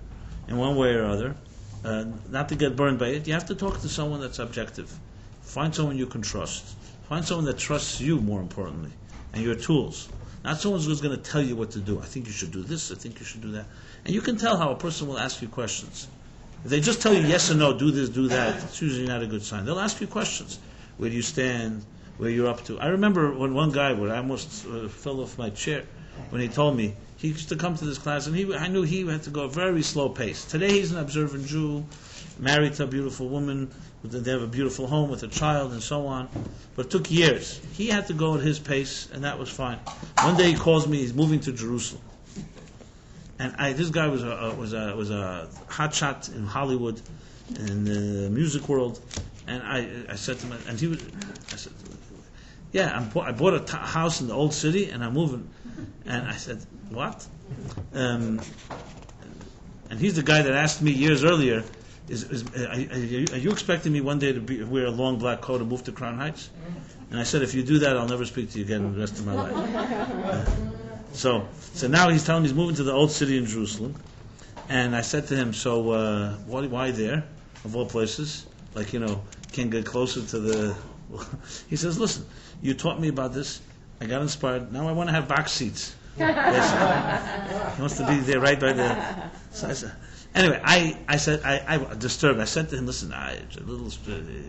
in one way or other, not to get burned by it, you have to talk to someone that's objective. Find someone you can trust. Find someone that trusts you, more importantly, and your tools. Not someone who's going to tell you what to do. I think you should do this, I think you should do that. And you can tell how a person will ask you questions. If they just tell you yes or no, do this, do that, it's usually not a good sign. They'll ask you questions. Where do you stand? Where you're up to? I remember when one guy, where I almost fell off my chair, when he told me, he used to come to this class, and I knew he had to go a very slow pace. Today he's an observant Jew, married to a beautiful woman, they have a beautiful home with a child and so on. But it took years. He had to go at his pace, and that was fine. One day he calls me, he's moving to Jerusalem. And this guy was a hotshot in Hollywood, in the music world, and I said to him, and I said, yeah, I bought a house in the old city and I'm moving. And I said, what? And he's the guy that asked me years earlier, are you expecting me one day to wear a long black coat and move to Crown Heights? And I said, if you do that, I'll never speak to you again the rest of my life. So now he's telling me he's moving to the old city in Jerusalem. And I said to him, so why there, of all places? Like, can't get closer to the... He says, listen, you taught me about this. I got inspired. Now I want to have box seats. Yes. He wants to be there right by the... So I said, anyway, I said, I disturbed. I said to him, listen, you're going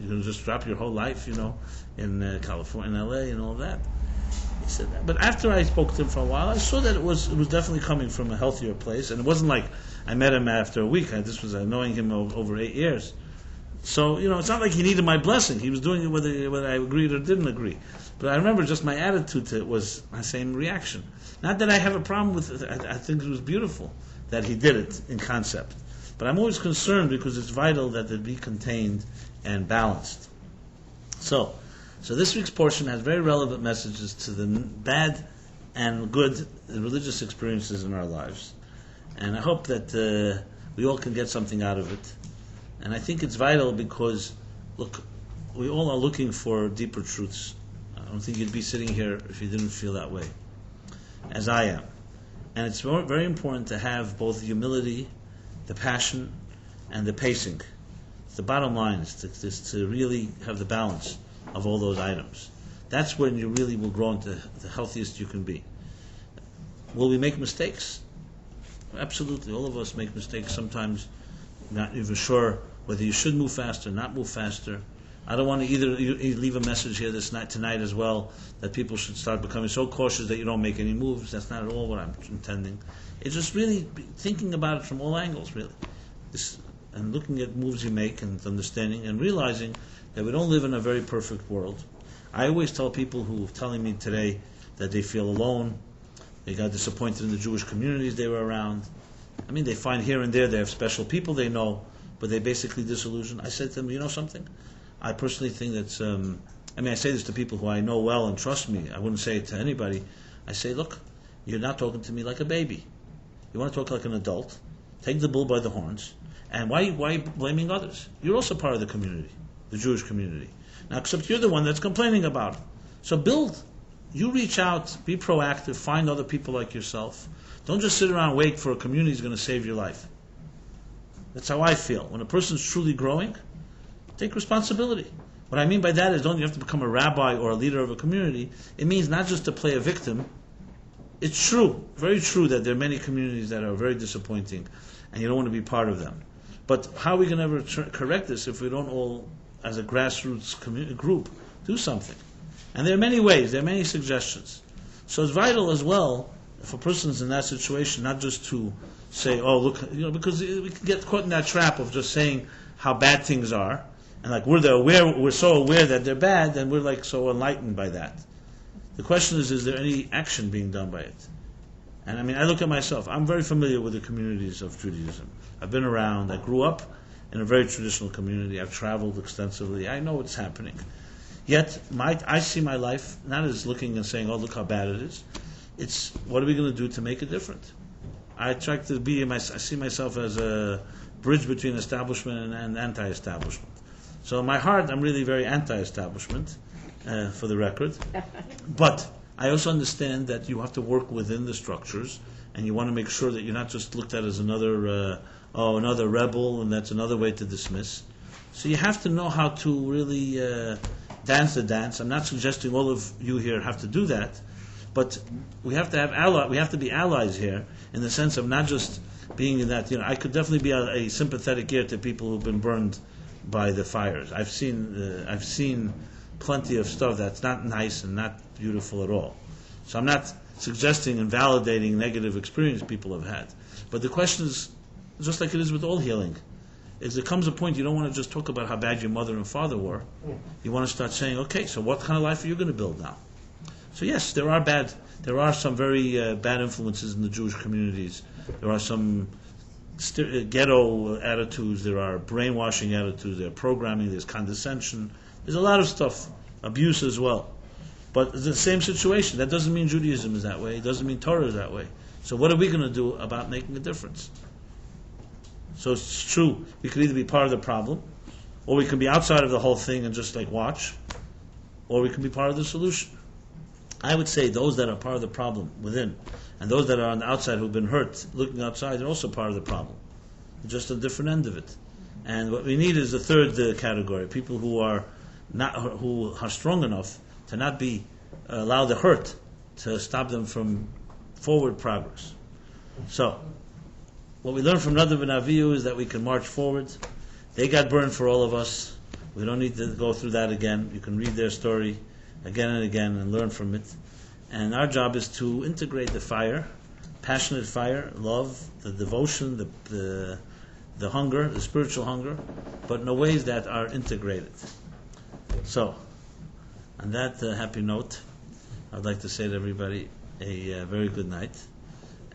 to just drop your whole life, in California, in LA, and all that. He said that. But after I spoke to him for a while, I saw that it was definitely coming from a healthier place, and it wasn't like I met him after a week. This was knowing him over 8 years. So, it's not like he needed my blessing. He was doing it whether I agreed or didn't agree. But I remember just my attitude to it was my same reaction. Not that I have a problem with it. I think it was beautiful that he did it in concept. But I'm always concerned because it's vital that it be contained and balanced. So this week's portion has very relevant messages to the bad and good religious experiences in our lives. And I hope that we all can get something out of it. And I think it's vital because, look, we all are looking for deeper truths. I don't think you'd be sitting here if you didn't feel that way, as I am. And it's very important to have both the humility, the passion, and the pacing. The bottom line is to really have the balance of all those items. That's when you really will grow into the healthiest you can be. Will we make mistakes? Absolutely. All of us make mistakes sometimes, not even sure whether you should move faster, not move faster. I don't want to either leave a message here tonight as well that people should start becoming so cautious that you don't make any moves. That's not at all what I'm intending. It's just really thinking about it from all angles, really. And looking at moves you make and understanding and realizing that we don't live in a very perfect world. I always tell people who are telling me today that they feel alone, they got disappointed in the Jewish communities they were around. I mean, they find here and there they have special people they know, but they basically disillusioned. I said to them, you know something? I personally think that's, I say this to people who I know well and trust me. I wouldn't say it to anybody. I say, look, you're not talking to me like a baby. You want to talk like an adult. Take the bull by the horns. And why are you blaming others? You're also part of the community, the Jewish community. Now, except you're the one that's complaining about it. So build. You reach out, be proactive, find other people like yourself. Don't just sit around and wait for a community that's going to save your life. That's how I feel. When a person's truly growing, take responsibility. What I mean by that is don't you have to become a rabbi or a leader of a community. It means not just to play a victim. It's true, very true that there are many communities that are very disappointing and you don't want to be part of them. But how are we going to ever correct this if we don't all, as a grassroots group, do something? And there are many ways, there are many suggestions. So it's vital as well, if a person's in that situation, not just to say, oh, look, because we can get caught in that trap of just saying how bad things are, and like we're so aware that they're bad, and we're like so enlightened by that. The question is there any action being done by it? And I look at myself. I'm very familiar with the communities of Judaism. I've been around. I grew up in a very traditional community. I've traveled extensively. I know what's happening. Yet, I see my life not as looking and saying, oh, look how bad it is. It's, what are we going to do to make it different? I try to I see myself as a bridge between establishment and anti-establishment. So in my heart, I'm really very anti-establishment, for the record. But I also understand that you have to work within the structures, and you want to make sure that you're not just looked at as another rebel, and that's another way to dismiss. So you have to know how to really dance the dance. I'm not suggesting all of you here have to do that, but we have to we have to be allies here in the sense of not just being in that. I could definitely be a sympathetic ear to people who've been burned by the fires. I've seen plenty of stuff that's not nice and not beautiful at all. So I'm not suggesting and validating negative experience people have had. But the question is, just like it is with all healing, is there comes a point you don't want to just talk about how bad your mother and father were. You want to start saying, okay, so what kind of life are you going to build now? So yes, there are some very bad influences in the Jewish communities. There are some ghetto attitudes, there are brainwashing attitudes, there are programming, there's condescension, there's a lot of stuff, abuse as well. But it's the same situation. That doesn't mean Judaism is that way. It doesn't mean Torah is that way. So what are we going to do about making a difference? So it's true. We could either be part of the problem, or we can be outside of the whole thing and just like watch, or we can be part of the solution. I would say those that are part of the problem within, and those that are on the outside who've been hurt, looking outside, they're also part of the problem. They're just a different end of it. And what we need is the third category: people who are strong enough to not be allow the hurt to stop them from forward progress. So, what we learn from Nadav and Avihu is that we can march forward. They got burned for all of us. We don't need to go through that again. You can read their story again and again and learn from it. And our job is to integrate the fire, passionate fire, love, the devotion, the hunger, the spiritual hunger, but in ways that are integrated. So, on that happy note, I'd like to say to everybody a very good night.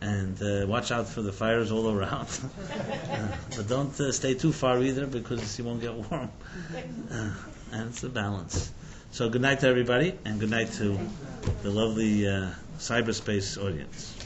And watch out for the fires all around. But don't stay too far either, because you won't get warm. And it's a balance. So good night to everybody, and good night to the lovely cyberspace audience.